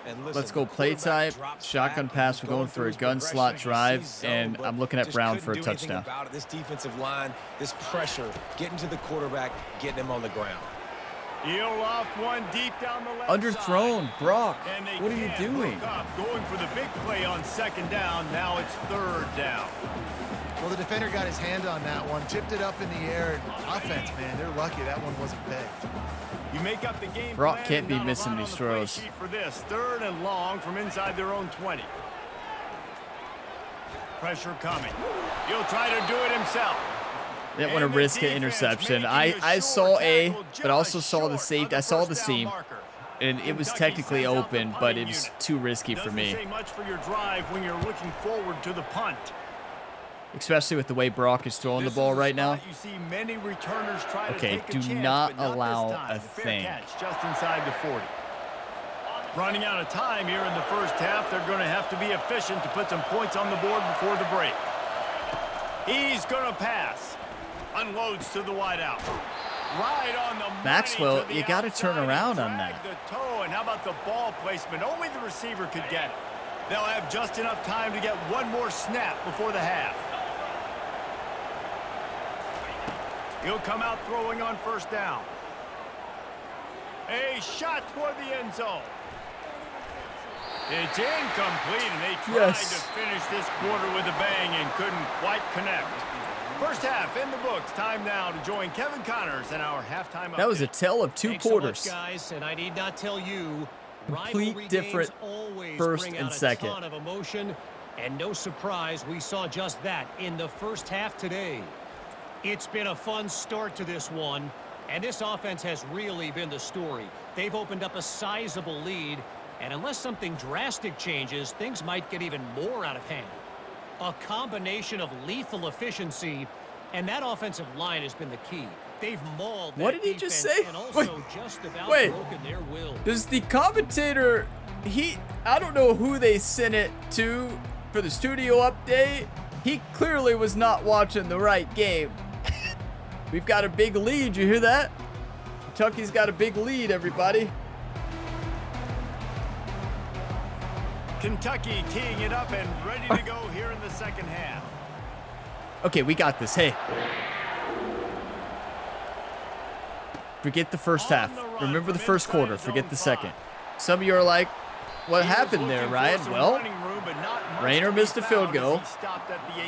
Speaker 3: And listen,
Speaker 1: let's go play type. Shotgun pass. We're going for a gun slot drive, and I'm looking at Brown for a touchdown.
Speaker 3: This defensive line, this pressure, getting to the quarterback, getting him on the ground.
Speaker 2: He'll off one deep down the left
Speaker 1: Underthrown,
Speaker 2: side.
Speaker 1: Brock. What are you doing?
Speaker 2: Going for the big play on second down. Now it's third down.
Speaker 4: Well, the defender got his hand on that one, tipped it up in the air. Offense, man, they're lucky that one wasn't pegged.
Speaker 2: You make up the game.
Speaker 1: Brock can't be missing these throws.
Speaker 2: For this, third and long from inside their own 20. Pressure coming. He'll try to do it himself.
Speaker 1: Didn't want to risk an interception. I saw A, but also saw the safety. I saw the seam, and it was technically open, but it was too risky for me.
Speaker 2: Doesn't say much for your drive when you're looking forward to the punt.
Speaker 1: Especially with the way Brock is throwing the ball right now.
Speaker 2: You see many returners try to
Speaker 1: Okay,
Speaker 2: take a
Speaker 1: do
Speaker 2: chance,
Speaker 1: not
Speaker 2: but
Speaker 1: allow
Speaker 2: this time.
Speaker 1: a thing.
Speaker 2: Fair catch just inside the 40. Running out of time here in the first half. They're going to have to be efficient to put some points on the board before the break. He's going to pass. Unloads to the wideout. Right on the
Speaker 1: Maxwell, you got to turn around on that.
Speaker 2: The toe, and how about the ball placement? Only the receiver could get it. They'll have just enough time to get one more snap before the half. He'll come out throwing on first down. A shot toward the end zone. It's incomplete, and they tried to finish this quarter with a bang and couldn't quite connect. First half in the books. Time now to join Kevin Connors in our halftime update.
Speaker 1: That was a tale of two quarters.
Speaker 5: So much, guys, and I need not tell you,
Speaker 1: complete different first and second.
Speaker 5: A ton of emotion, and no surprise, we saw just that in the first half today. It's been a fun start to this one, and this offense has really been the story. They've opened up a sizable lead, and unless something drastic changes, things might get even more out of hand. A combination of lethal efficiency, and that offensive line has been the key. They've mauled
Speaker 1: what
Speaker 5: that
Speaker 1: did he just
Speaker 5: defense
Speaker 1: say?
Speaker 5: And also just about broken their will.
Speaker 1: Does the commentator, I don't know who they sent it to for the studio update. He clearly was not watching the right game. We've got a big lead. You hear that? Kentucky's got a big lead, everybody.
Speaker 2: Kentucky teeing it up and ready to go here in the second half.
Speaker 1: Okay, we got this. Hey. Forget the first half. Remember the first quarter. Forget the second. Some of you are like, what happened there, Ryan? Well, Rayner missed a field goal.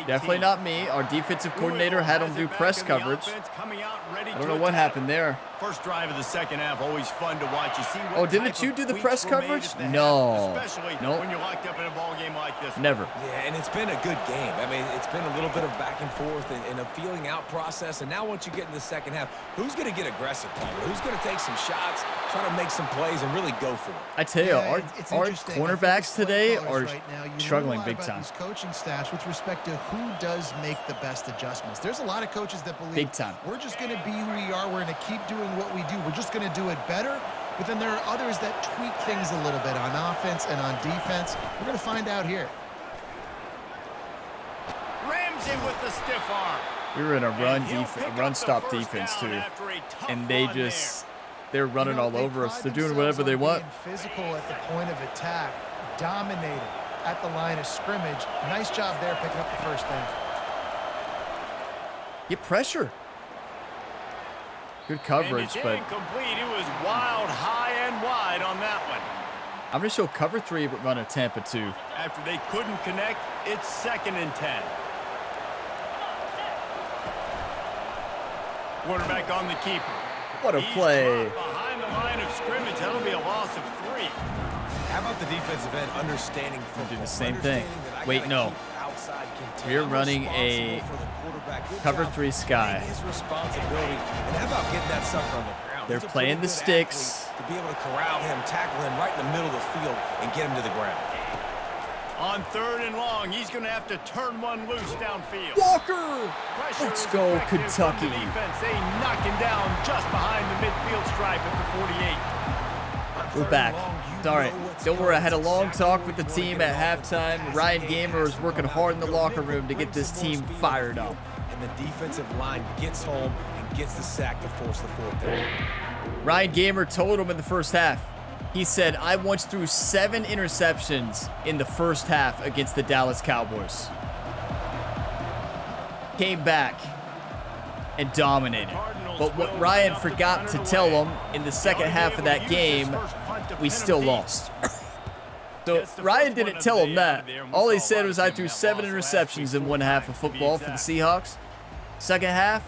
Speaker 1: Definitely not me. Our defensive coordinator had him do press coverage. I don't know what happened there.
Speaker 2: First drive of the second half, always fun to watch. You see what
Speaker 1: oh, didn't you do the press coverage? No.
Speaker 2: Especially when you're locked up in a ball game like this.
Speaker 1: Never.
Speaker 3: Yeah, and it's been a good game. I mean, it's been a little bit of back and forth and a feeling out process. And now once you get in the second half, who's going to get aggressive, Palmer? Who's going to take some shots, try to make some plays, and really go for it?
Speaker 1: I tell you, our cornerbacks today are struggling big time.
Speaker 4: These coaching staffs with respect to who does make the best adjustments. There's a lot of coaches that believe
Speaker 1: big time.
Speaker 4: We're just going to be who we are. We're going to keep doing what we do. We're just going to do it better. But then there are others that tweak things a little bit on offense and on defense. We're going to find out here.
Speaker 2: Ramsey with the stiff arm.
Speaker 1: We were in a run stop defense too, and they're running all over us. They're doing whatever they want.
Speaker 4: Physical at the point of attack, dominating. at the line of scrimmage. Nice job there picking up the first down.
Speaker 1: Get pressure. Good coverage, but
Speaker 2: incomplete. It was wild, high and wide on that one.
Speaker 1: I'm going to show cover 3 but run a Tampa 2.
Speaker 2: After they couldn't connect, it's 2nd and 10. Quarterback on the keeper.
Speaker 1: What a play.
Speaker 2: Behind the line of scrimmage, that'll be a loss of 3.
Speaker 3: How about the defensive end understanding football?
Speaker 1: Do the same thing. Wait, no. We're running a cover 3 sky.
Speaker 3: His responsibility. And how about getting that sucker on the ground?
Speaker 1: They're playing the sticks.
Speaker 3: To be able to corral him, tackle him right in the middle of the field, and get him to the ground.
Speaker 2: On 3rd and long, he's going to have to turn one loose downfield.
Speaker 1: Walker!
Speaker 2: Pressure
Speaker 1: Let's
Speaker 2: is
Speaker 1: go,
Speaker 2: effective from
Speaker 1: Kentucky.
Speaker 2: the defense. They knock him down just behind the midfield stripe at the 48.
Speaker 1: We're back. It's all right. Don't worry, I had a long talk with the team at halftime. Ryan Gamer was working hard in the locker room to get this team fired up.
Speaker 3: And the defensive line gets home and gets the sack to force the 4th down.
Speaker 1: Ryan Gamer told him in the first half. He said, I once threw 7 interceptions in the first half against the Dallas Cowboys. Came back and dominated. But what Ryan forgot to tell him in the second half of that game, we still lost. So Ryan didn't tell him that. All he said was I threw 7 interceptions in one half of football for the Seahawks. Second half,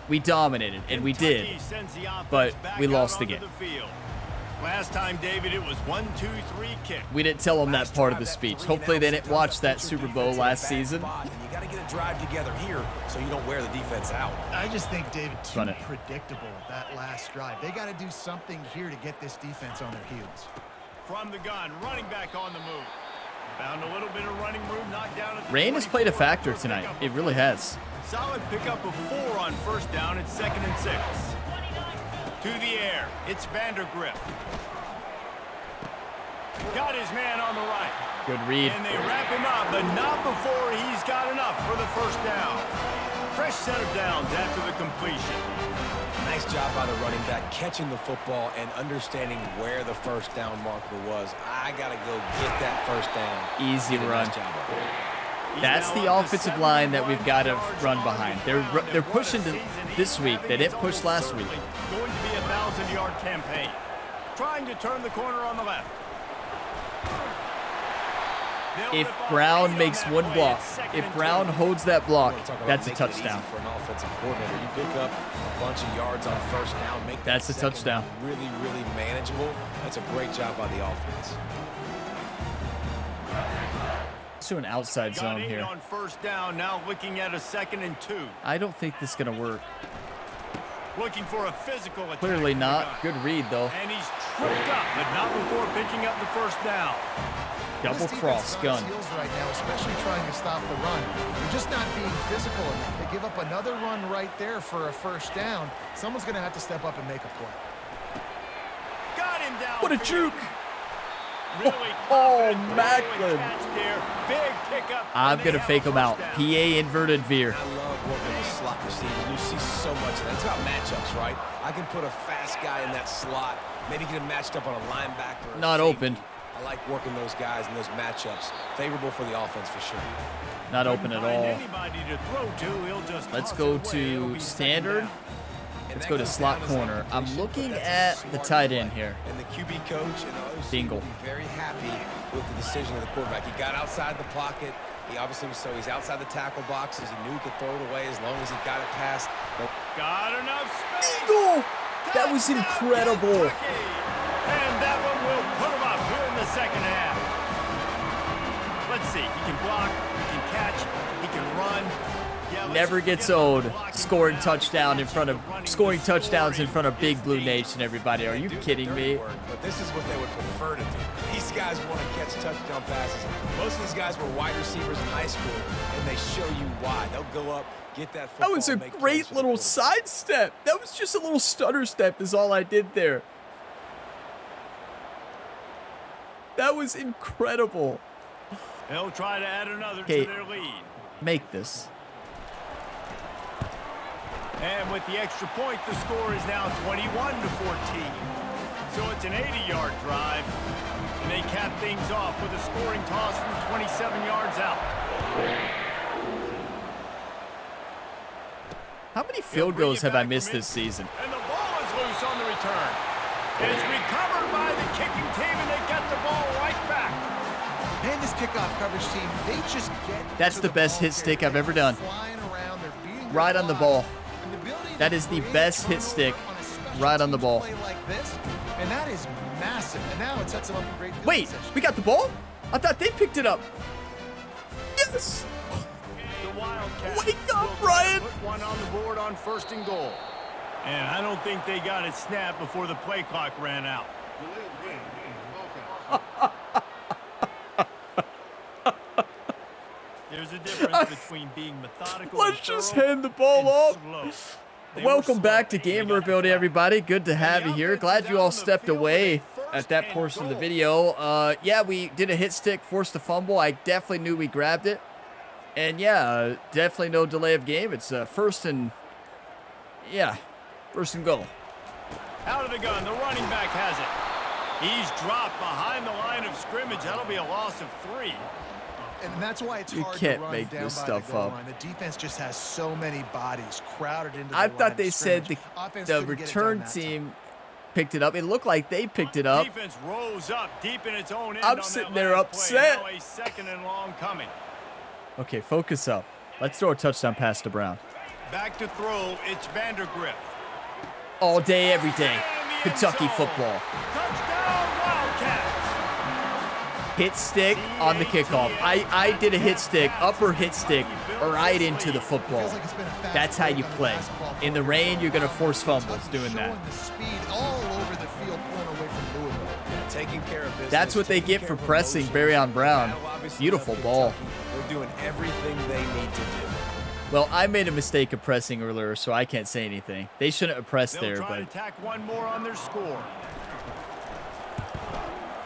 Speaker 1: we dominated, and we did. But we lost the game.
Speaker 2: Last time, David, it was 1, 2, 3 kick.
Speaker 1: We didn't tell them that part of the speech. Hopefully they didn't watch that Super Bowl last season.
Speaker 3: You got to get a drive together here so you don't wear the defense out.
Speaker 4: I just think, David, too
Speaker 1: Run it.
Speaker 4: predictable, that last drive. They got to do something here to get this defense on their heels.
Speaker 2: From the gun, running back on the move. Found a little bit of running room, knocked down at the
Speaker 1: Rain has played a factor tonight. It really has.
Speaker 2: Solid pickup of 4 on 1st down. It's 2nd and 6. To the air, it's Vandergrift. Got his man on the right.
Speaker 1: Good read.
Speaker 2: And they wrap him up, but not before he's got enough for the 1st down. Fresh set of downs after the completion.
Speaker 3: Nice job by the running back, catching the football and understanding where the 1st down marker was. I got to go get that 1st down.
Speaker 1: Easy run.
Speaker 3: Nice job.
Speaker 1: That's the offensive line that we've got to run behind. They're pushing this week. They didn't push last week.
Speaker 2: Going to be a 1,000-yard campaign. Trying to turn the corner on the left.
Speaker 1: If Brown makes one block, if Brown holds that block, that's a touchdown.
Speaker 3: For an offensive coordinator, you pick up a bunch of yards on 1st down, make
Speaker 1: That's a touchdown.
Speaker 3: Really, really manageable. That's a great job by the offense.
Speaker 1: Let's do an outside zone
Speaker 2: Got 8
Speaker 1: here.
Speaker 2: on 1st down, now looking at a 2nd and 2.
Speaker 1: I don't think this is going to work.
Speaker 2: Looking for a physical attack.
Speaker 1: Clearly not. Good read, though.
Speaker 2: And he's tripped up, but not before picking up the 1st down.
Speaker 1: Double
Speaker 4: This defense
Speaker 1: cross
Speaker 4: is on
Speaker 1: gun.
Speaker 4: its heels right now, especially trying to stop the run. They're just not being physical enough. They give up another run right there for a 1st down. Someone's going to have to step up and make a play.
Speaker 2: Got him down.
Speaker 1: What a juke.
Speaker 2: Really
Speaker 1: Oh,
Speaker 2: confident
Speaker 1: Macklin.
Speaker 2: catch there. Big pickup.
Speaker 1: I'm
Speaker 2: And they
Speaker 1: going to
Speaker 2: have
Speaker 1: fake
Speaker 2: a
Speaker 1: him out.
Speaker 2: 1st down.
Speaker 1: PA inverted veer.
Speaker 3: I love working the slot receivers. You see so much of that. It's about matchups, right? I can put a fast guy in that slot, maybe get him matched up on a linebacker. or a
Speaker 1: Not
Speaker 3: safety.
Speaker 1: open.
Speaker 3: I like working those guys in those matchups. Favorable for the offense for sure.
Speaker 1: Not open at all.
Speaker 2: Anybody to throw to, he'll just
Speaker 1: Let's
Speaker 2: toss
Speaker 1: go
Speaker 2: it away.
Speaker 1: to
Speaker 2: It'll be 2nd
Speaker 1: standard.
Speaker 2: down.
Speaker 3: And
Speaker 1: Let's
Speaker 3: that
Speaker 1: go to
Speaker 3: comes
Speaker 1: slot
Speaker 3: down to
Speaker 1: corner. I'm
Speaker 3: execution,
Speaker 1: looking
Speaker 3: but
Speaker 1: at
Speaker 3: that's a
Speaker 1: the
Speaker 3: smart
Speaker 1: tight end
Speaker 3: play.
Speaker 1: here.
Speaker 3: And the QB coach and the OC
Speaker 1: Dingle.
Speaker 3: will be very happy with the decision of the quarterback. He got outside the pocket. He obviously was he's outside the tackle boxes. He knew he could throw it away as long as he got it past. But
Speaker 2: Got enough space.
Speaker 1: Eagle! That was
Speaker 2: Touchdown,
Speaker 1: incredible.
Speaker 2: Kentucky. And that one will put him up here in the 2nd half. Let's see. He can block. He can catch. He can run. Yeah, let's
Speaker 1: Never
Speaker 2: just
Speaker 1: gets
Speaker 2: forget about
Speaker 1: old.
Speaker 2: the blocking
Speaker 1: Scoring
Speaker 2: now.
Speaker 1: touchdown in front of
Speaker 2: Running the
Speaker 1: touchdowns in front of
Speaker 2: scoring
Speaker 1: Big Blue
Speaker 2: is
Speaker 1: Nation. Everybody, are you
Speaker 3: they do the
Speaker 1: kidding
Speaker 3: dirty
Speaker 1: me?
Speaker 3: work, but this is what they would prefer to do. These guys want to catch touchdown passes. Most of these guys were wide receivers in high school, and they show you why. They'll go up, get that football.
Speaker 1: That was a
Speaker 3: make plays
Speaker 1: great
Speaker 3: for the
Speaker 1: little
Speaker 3: quarterback.
Speaker 1: sidestep. That was just a little stutter step is all I did there. That was incredible.
Speaker 2: They'll try to add another
Speaker 1: Okay.
Speaker 2: to their lead.
Speaker 1: Make this.
Speaker 2: And with the extra point, the score is now 21-14. So it's an 80-yard drive. And they cap things off with a scoring toss from 27 yards out.
Speaker 1: How many field goals have I missed this season?
Speaker 2: And the ball is loose on the return. It's recovered by the kicking team, and they get the ball right back.
Speaker 4: Man, this kickoff coverage team, they just get.
Speaker 1: That's the best hit stick I've ever done. Right on the ball. That is the best hit stick. Right on the ball.
Speaker 4: And that is massive. And now it sets them up in great field
Speaker 1: Wait,
Speaker 4: position.
Speaker 1: we got the ball? I thought they picked it up. Yes.
Speaker 2: The Wildcats
Speaker 1: Wake up,
Speaker 2: will
Speaker 1: Ryan.
Speaker 2: put one on the board on 1st and goal. And I don't think they got it snapped before the play clock ran out. There's a difference between being methodical
Speaker 1: Let's
Speaker 2: and
Speaker 1: just
Speaker 2: thorough
Speaker 1: hand the ball
Speaker 2: and
Speaker 1: off.
Speaker 2: slow. They
Speaker 1: Welcome
Speaker 2: were
Speaker 1: back to
Speaker 2: smart. They
Speaker 1: Gamer
Speaker 2: got the
Speaker 1: Ability,
Speaker 2: flag.
Speaker 1: everybody. Good to have
Speaker 2: And
Speaker 1: you
Speaker 2: the
Speaker 1: here.
Speaker 2: offense
Speaker 1: Glad
Speaker 2: is
Speaker 1: you
Speaker 2: out
Speaker 1: all
Speaker 2: on the
Speaker 1: stepped
Speaker 2: field
Speaker 1: away
Speaker 2: with a
Speaker 1: at that
Speaker 2: 1st
Speaker 1: portion of the
Speaker 2: and
Speaker 1: video. Yeah, we did a hit stick, forced a fumble. I definitely knew we grabbed it. And yeah, definitely no delay of game. It's first and goal.
Speaker 2: Out of the gun, the running back has it. He's dropped behind the line of scrimmage. That'll be a loss of 3.
Speaker 4: And that's why it's
Speaker 1: You
Speaker 4: hard
Speaker 1: can't
Speaker 4: to run
Speaker 1: make
Speaker 4: down
Speaker 1: this
Speaker 4: by
Speaker 1: stuff
Speaker 4: the goal
Speaker 1: up.
Speaker 4: line. The defense just has so many bodies crowded into the
Speaker 1: I
Speaker 4: line
Speaker 1: thought
Speaker 4: of
Speaker 1: they said
Speaker 4: scrimmage. Offense
Speaker 1: the
Speaker 4: couldn't get it
Speaker 1: return
Speaker 4: done that time.
Speaker 1: team picked it up. It looked like they picked it up.
Speaker 2: Defense rose up deep in its own end.
Speaker 1: I'm
Speaker 2: on
Speaker 1: sitting
Speaker 2: that
Speaker 1: there
Speaker 2: last
Speaker 1: upset.
Speaker 2: Play. Now a 2nd and long coming.
Speaker 1: Okay, focus up. Let's throw a touchdown pass to Brown.
Speaker 2: Back to throw, it's Vandergrift.
Speaker 1: All day, every day.
Speaker 2: In the end
Speaker 1: Kentucky
Speaker 2: zone.
Speaker 1: football.
Speaker 2: Touchdown, Wildcats.
Speaker 1: Hit stick on the kickoff. I did a hit stick, upper hit stick, right into the football.
Speaker 4: Feels like it's been a fast
Speaker 1: That's how
Speaker 4: break
Speaker 1: you
Speaker 4: on the
Speaker 1: play.
Speaker 4: basketball
Speaker 1: In the
Speaker 4: court.
Speaker 1: rain, you're going to force fumbles
Speaker 4: Kentucky
Speaker 1: doing that.
Speaker 4: showing the speed all over the field, pulling away from Louisville.
Speaker 3: Taking care of business.
Speaker 1: That's what they
Speaker 3: taking
Speaker 1: get
Speaker 3: care
Speaker 1: for
Speaker 3: of
Speaker 1: pressing
Speaker 3: emotions.
Speaker 1: Barry Brown.
Speaker 3: That'll obviously
Speaker 1: Beautiful
Speaker 3: help
Speaker 1: ball.
Speaker 3: Kentucky. They're doing everything they need to do.
Speaker 1: Well, I made a mistake of pressing earlier, so I can't say anything. They shouldn't have pressed
Speaker 2: They'll
Speaker 1: there,
Speaker 2: try to
Speaker 1: but
Speaker 2: tack one more on their score.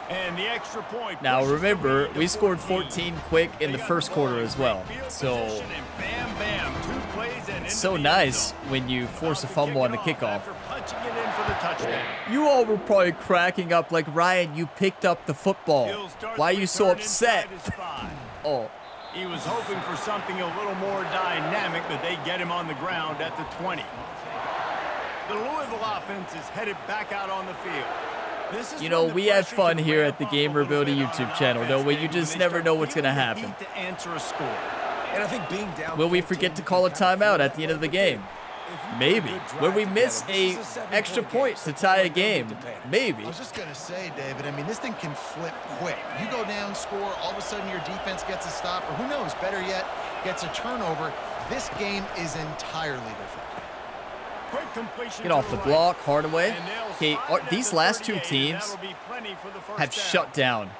Speaker 2: And the extra point.
Speaker 1: now
Speaker 2: pushes the
Speaker 1: remember,
Speaker 2: lead to
Speaker 1: we scored
Speaker 2: 14.
Speaker 1: 14 quick in the
Speaker 2: They got
Speaker 1: first
Speaker 2: the ball
Speaker 1: quarter
Speaker 2: in
Speaker 1: as
Speaker 2: great
Speaker 1: well.
Speaker 2: field
Speaker 1: So
Speaker 2: position, and bam, bam, 2 plays and
Speaker 1: it's
Speaker 2: into
Speaker 1: so
Speaker 2: the end
Speaker 1: nice
Speaker 2: zone.
Speaker 1: when you force a
Speaker 2: About to
Speaker 1: fumble on
Speaker 2: kick
Speaker 1: the
Speaker 2: it off
Speaker 1: kickoff.
Speaker 2: after punching it in for the touchdown.
Speaker 1: You all were probably cracking up like, Ryan, you picked up the football.
Speaker 2: He'll start
Speaker 1: Why are
Speaker 2: the
Speaker 1: you so
Speaker 2: return
Speaker 1: upset?
Speaker 2: inside his 5.
Speaker 1: Oh,
Speaker 2: He was hoping for something a little more dynamic, but they get him on the ground at the 20. The Louisville offense is headed back out on the field. This is
Speaker 1: you know,
Speaker 2: when the
Speaker 1: we have
Speaker 2: pressure
Speaker 1: fun
Speaker 2: can
Speaker 1: here
Speaker 2: ramp
Speaker 1: at the
Speaker 2: up
Speaker 1: Gamer
Speaker 2: a little
Speaker 1: Ability
Speaker 2: bit on
Speaker 1: YouTube
Speaker 2: an
Speaker 1: channel,
Speaker 2: offense,
Speaker 1: though, where
Speaker 2: maybe
Speaker 1: you
Speaker 2: when
Speaker 1: just
Speaker 2: they
Speaker 1: never
Speaker 2: start
Speaker 1: know what's going to
Speaker 2: feeling the
Speaker 1: happen.
Speaker 2: heat to answer a score.
Speaker 3: And I think being down
Speaker 1: Will we
Speaker 3: 14,
Speaker 1: forget to
Speaker 3: you
Speaker 1: call a
Speaker 3: can kind of
Speaker 1: timeout
Speaker 3: flip
Speaker 1: at the end of the
Speaker 3: it.
Speaker 1: game?
Speaker 3: If you put a
Speaker 1: Maybe.
Speaker 3: good drive
Speaker 1: Will we miss
Speaker 3: together,
Speaker 1: a
Speaker 3: this is a 7-point
Speaker 1: extra
Speaker 3: game,
Speaker 1: point
Speaker 3: so
Speaker 1: to tie a
Speaker 3: don't
Speaker 1: game?
Speaker 3: depend.
Speaker 1: Maybe.
Speaker 4: I was just going to say, David, I mean, this thing can flip quick. You go down, score, all of a sudden your defense gets a stop, or who knows, better yet, gets a turnover. This game is entirely different.
Speaker 2: Quick completion
Speaker 1: Get
Speaker 2: to
Speaker 1: off the
Speaker 2: right.
Speaker 1: block, Hardaway.
Speaker 2: And they'll
Speaker 1: Okay,
Speaker 2: spot it at
Speaker 1: these
Speaker 2: the
Speaker 1: last
Speaker 2: 38.
Speaker 1: two teams
Speaker 2: That'll be plenty for the first
Speaker 1: have
Speaker 2: down.
Speaker 1: shut down.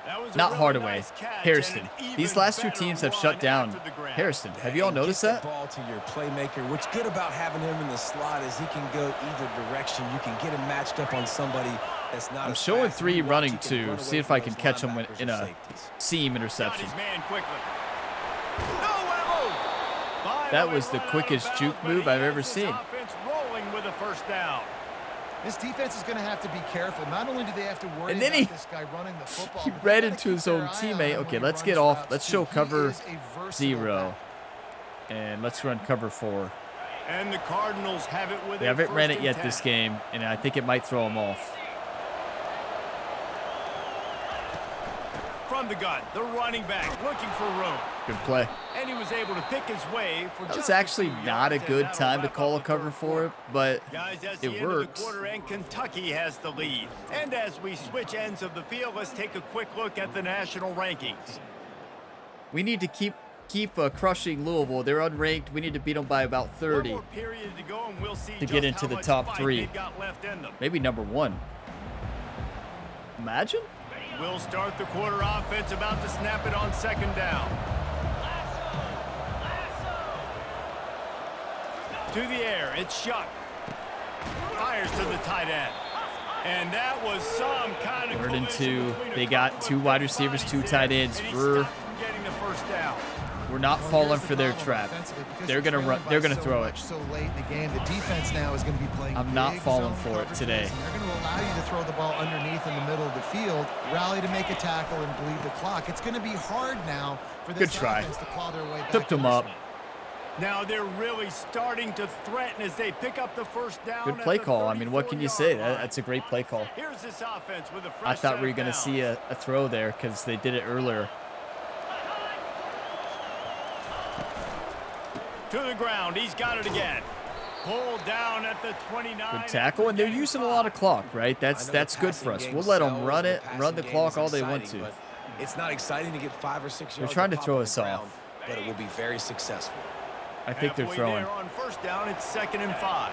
Speaker 2: That was a
Speaker 1: Not
Speaker 2: really
Speaker 1: Hardaway,
Speaker 2: nice catch
Speaker 1: Harrison.
Speaker 2: and an
Speaker 1: These
Speaker 2: even
Speaker 1: last two
Speaker 2: better
Speaker 1: teams have
Speaker 2: run
Speaker 1: shut down
Speaker 2: after the grab.
Speaker 1: Harrison. Have you all
Speaker 3: And
Speaker 1: noticed
Speaker 3: get
Speaker 1: that?
Speaker 3: the ball to your playmaker. What's good about having him in the slot is he can go either direction. You can get him matched up on somebody that's not.
Speaker 1: I'm
Speaker 3: as
Speaker 1: showing
Speaker 3: fast as
Speaker 1: 3
Speaker 3: you want.
Speaker 1: running
Speaker 3: You can
Speaker 1: 2.
Speaker 3: run
Speaker 1: See
Speaker 3: away
Speaker 1: if
Speaker 3: from
Speaker 1: I can
Speaker 3: those
Speaker 1: catch him
Speaker 3: linebackers
Speaker 1: in
Speaker 3: or
Speaker 1: a
Speaker 3: safeties.
Speaker 1: seam
Speaker 2: Got
Speaker 1: interception.
Speaker 2: his man quickly. Nowhere to move.
Speaker 1: That
Speaker 2: Finally
Speaker 1: was the
Speaker 2: run out of
Speaker 1: quickest
Speaker 2: bounds,
Speaker 1: juke
Speaker 2: but
Speaker 1: move
Speaker 2: he
Speaker 1: I've
Speaker 2: has
Speaker 1: ever
Speaker 2: this
Speaker 1: seen.
Speaker 2: offense rolling with a first down.
Speaker 4: This defense is going to have to be careful. Not only do they have to worry
Speaker 1: And then
Speaker 4: about
Speaker 1: he-
Speaker 4: this guy running the football,
Speaker 1: he
Speaker 4: but they
Speaker 1: ran
Speaker 4: gotta
Speaker 1: into
Speaker 4: keep
Speaker 1: his
Speaker 4: their
Speaker 1: own
Speaker 4: eye on
Speaker 1: teammate.
Speaker 4: him
Speaker 1: Okay,
Speaker 4: when he
Speaker 1: let's get
Speaker 4: runs
Speaker 1: off.
Speaker 4: routes,
Speaker 1: Let's
Speaker 4: too.
Speaker 1: show
Speaker 4: He
Speaker 1: cover
Speaker 4: is a versatile
Speaker 1: 0.
Speaker 4: back.
Speaker 1: And let's run cover 4.
Speaker 2: And the Cardinals have it with
Speaker 1: They
Speaker 2: it
Speaker 1: haven't ran
Speaker 2: first
Speaker 1: it
Speaker 2: and
Speaker 1: yet
Speaker 2: 10.
Speaker 1: this game, and I think it might throw them off.
Speaker 2: From the gun, the running back looking for room.
Speaker 1: Good play.
Speaker 2: And he was able to pick his way for
Speaker 1: That was
Speaker 2: just
Speaker 1: actually
Speaker 2: few
Speaker 1: not a
Speaker 2: yards, and
Speaker 1: good
Speaker 2: that'll
Speaker 1: time to
Speaker 2: wrap
Speaker 1: call a
Speaker 2: up the
Speaker 1: cover
Speaker 2: third
Speaker 1: for it, but
Speaker 2: Guys, that's the
Speaker 1: it
Speaker 2: end of
Speaker 1: works.
Speaker 2: the quarter, and Kentucky has the lead. And as we switch ends of the field, let's take a quick look at the national rankings.
Speaker 1: We need to keep crushing Louisville. They're unranked. We need to beat them by about 30.
Speaker 2: One more period to go, and we'll see
Speaker 1: to
Speaker 2: just
Speaker 1: get into
Speaker 2: how
Speaker 1: the
Speaker 2: much
Speaker 1: top
Speaker 2: fight
Speaker 1: 3.
Speaker 2: they've got left in them.
Speaker 1: Maybe number 1. Imagine?
Speaker 2: We'll start the quarter offense, about to snap it on second down. To the air, it's Shuck. Fires to the tight end. And that was some kind of
Speaker 1: 3rd and
Speaker 2: collision
Speaker 1: 2.
Speaker 2: between a
Speaker 1: They got
Speaker 2: couple
Speaker 1: 2
Speaker 2: of
Speaker 1: wide
Speaker 2: quick
Speaker 1: receivers,
Speaker 2: bodies
Speaker 1: 2
Speaker 2: there,
Speaker 1: tight ends.
Speaker 2: and he
Speaker 1: Brr.
Speaker 2: stopped from getting the first down.
Speaker 1: We're not falling for their trap. They're gonna run. They're gonna throw it.
Speaker 4: So late in the game, the defense now is going to be playing.
Speaker 1: I'm not falling for it today.
Speaker 4: They're going to allow you to throw the ball underneath in the middle of the field, rally to make a tackle, and bleed the clock. It's going to be hard now for this offense to claw their way back.
Speaker 1: Tipped them up.
Speaker 2: Now they're really starting to threaten as they pick up the first down.
Speaker 1: Good play call. I mean, what can you say? That's a great play call.
Speaker 2: Here's this offense with a fresh
Speaker 1: I thought we were
Speaker 2: set
Speaker 1: going to
Speaker 2: of
Speaker 1: see
Speaker 2: downs.
Speaker 1: a throw there because they did it earlier.
Speaker 2: To the ground. He's got it again. Pulled down at the 29.
Speaker 1: Good tackle, and they're using a lot of clock, right? That's good for us. We'll let them run it, run the clock all they want to.
Speaker 3: It's not exciting to get 5 or 6 yards.
Speaker 1: They're trying to
Speaker 3: pop
Speaker 1: throw
Speaker 3: on
Speaker 1: us
Speaker 3: the ground,
Speaker 1: off.
Speaker 3: but it will be very successful.
Speaker 1: I think they're throwing.
Speaker 2: There on first down, it's 2nd and 5.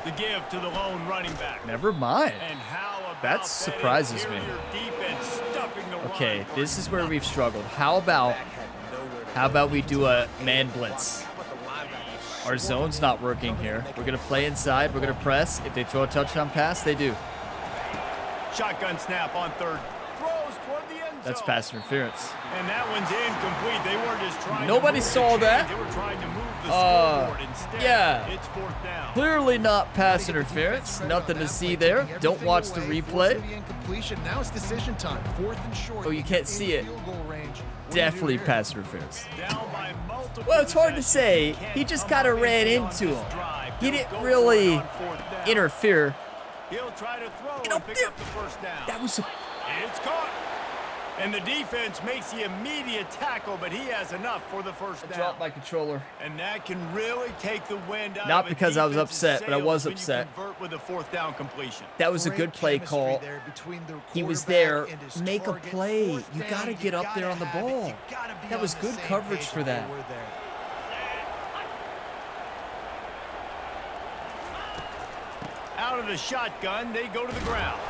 Speaker 2: The give to the lone running back.
Speaker 1: Never mind.
Speaker 2: And how about
Speaker 1: That surprises me.
Speaker 2: interior defense stuffing the
Speaker 1: Okay,
Speaker 2: run
Speaker 1: this
Speaker 2: for
Speaker 1: is where we've
Speaker 2: nothing.
Speaker 1: struggled. How about we do a man blitz? Our zone's not working here. We're going to play inside. We're going to press. If they throw a touchdown pass, they do.
Speaker 2: Shotgun snap on 3rd. Throws toward the end zone.
Speaker 1: That's pass interference.
Speaker 2: And that one's incomplete. They weren't just trying
Speaker 1: Nobody
Speaker 2: to move
Speaker 1: saw
Speaker 2: the
Speaker 1: that.
Speaker 2: chains. They were trying to move the scoreboard instead.
Speaker 1: Yeah.
Speaker 2: It's 4th down.
Speaker 1: Clearly not pass interference. Nothing to see there. Don't watch the replay.
Speaker 4: Now it's decision time. 4th and short.
Speaker 1: Oh, you can't see it.
Speaker 4: Field goal range.
Speaker 1: Definitely pass interference.
Speaker 2: Down by multiple
Speaker 1: Well, it's hard to
Speaker 2: possessions.
Speaker 1: say.
Speaker 2: Can't
Speaker 1: He just
Speaker 2: come
Speaker 1: kind of
Speaker 2: up
Speaker 1: ran
Speaker 2: big on
Speaker 1: into
Speaker 2: this
Speaker 1: him.
Speaker 2: drive.
Speaker 1: He
Speaker 2: They'll
Speaker 1: didn't
Speaker 2: go for
Speaker 1: really
Speaker 2: it on 4th down.
Speaker 1: interfere.
Speaker 2: He'll try to throw
Speaker 1: Get up
Speaker 2: and pick
Speaker 1: there.
Speaker 2: up the first down.
Speaker 1: That was a
Speaker 2: It's caught. And the defense makes the immediate tackle, but he has enough for the first down.
Speaker 1: drop my controller.
Speaker 2: And that can really take the wind out
Speaker 1: Not
Speaker 2: of a
Speaker 1: because I was
Speaker 2: defense's
Speaker 1: upset, but I was
Speaker 2: sails when you
Speaker 1: upset.
Speaker 2: convert with a 4th down completion.
Speaker 1: That was a
Speaker 4: Great
Speaker 1: good play
Speaker 4: chemistry
Speaker 1: call.
Speaker 4: there between the
Speaker 1: He was
Speaker 4: quarterback
Speaker 1: there.
Speaker 4: and his
Speaker 1: Make a
Speaker 4: target.
Speaker 1: play.
Speaker 4: 4th
Speaker 1: You
Speaker 4: down,
Speaker 1: got to get up there on the
Speaker 4: gotta have it.
Speaker 1: ball.
Speaker 4: You gotta be
Speaker 1: That
Speaker 4: on
Speaker 1: was
Speaker 4: the
Speaker 1: good
Speaker 4: same
Speaker 1: coverage
Speaker 4: page
Speaker 1: for
Speaker 4: when
Speaker 1: that.
Speaker 4: they were there.
Speaker 2: Out of the shotgun, they go to the ground.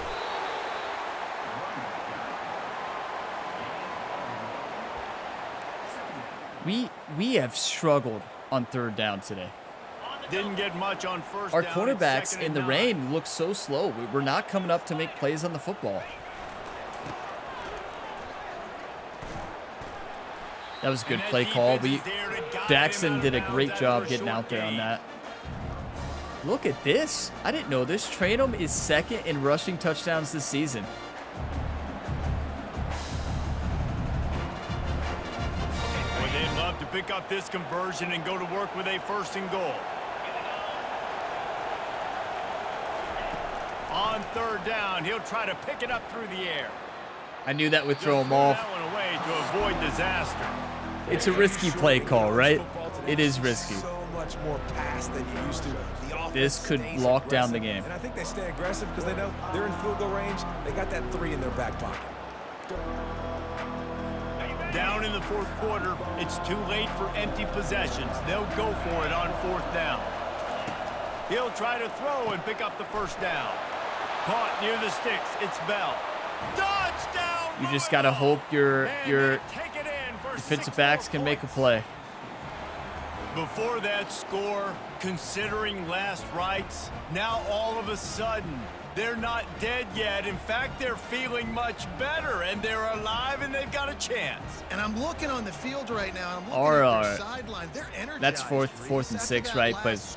Speaker 1: We have struggled on 3rd down today.
Speaker 2: Didn't get much on first
Speaker 1: Our
Speaker 2: down.
Speaker 1: quarterbacks
Speaker 2: It's 2nd
Speaker 1: in
Speaker 2: and
Speaker 1: the
Speaker 2: 9.
Speaker 1: rain look so slow. We're not coming up to make plays on the football. That was a good
Speaker 2: And that
Speaker 1: play call.
Speaker 2: defense is there to guide him
Speaker 1: Jackson
Speaker 2: out
Speaker 1: did a
Speaker 2: of
Speaker 1: great
Speaker 2: bounds
Speaker 1: job
Speaker 2: after a
Speaker 1: getting
Speaker 2: short
Speaker 1: out there on
Speaker 2: gain.
Speaker 1: that. Look at this. I didn't know this. Tranum is 2nd in rushing touchdowns this season.
Speaker 2: Boy, they'd love to pick up this conversion and go to work with a 1st and goal. On 3rd down, he'll try to pick it up through the air.
Speaker 1: I knew that would throw
Speaker 2: Just
Speaker 1: him
Speaker 2: threw
Speaker 1: off.
Speaker 2: that one away to avoid disaster.
Speaker 1: It's a risky play call, right? It is risky.
Speaker 3: So much more pass than you used to. The offense
Speaker 1: This could
Speaker 3: stays
Speaker 1: lock down the
Speaker 3: aggressive,
Speaker 1: game.
Speaker 3: And I think they stay aggressive because they know they're in field goal range. They got that 3 in their back pocket.
Speaker 2: Down in the 4th quarter, it's too late for empty possessions. They'll go for it on 4th down. He'll try to throw and pick up the first down. Caught near the sticks. It's Bell. Touchdown!
Speaker 1: You just got to hope your
Speaker 2: And they take it in for
Speaker 1: defensive
Speaker 2: 6
Speaker 1: backs
Speaker 2: more
Speaker 1: can make a
Speaker 2: points.
Speaker 1: play.
Speaker 2: Before that score, considering last rites, now all of a sudden, they're not dead yet. In fact, they're feeling much better, and they're alive, and they've got a chance.
Speaker 4: And I'm looking on the field right now. I'm looking
Speaker 1: Our,
Speaker 4: at their sideline. They're energized.
Speaker 1: that's fourth and 6, right? But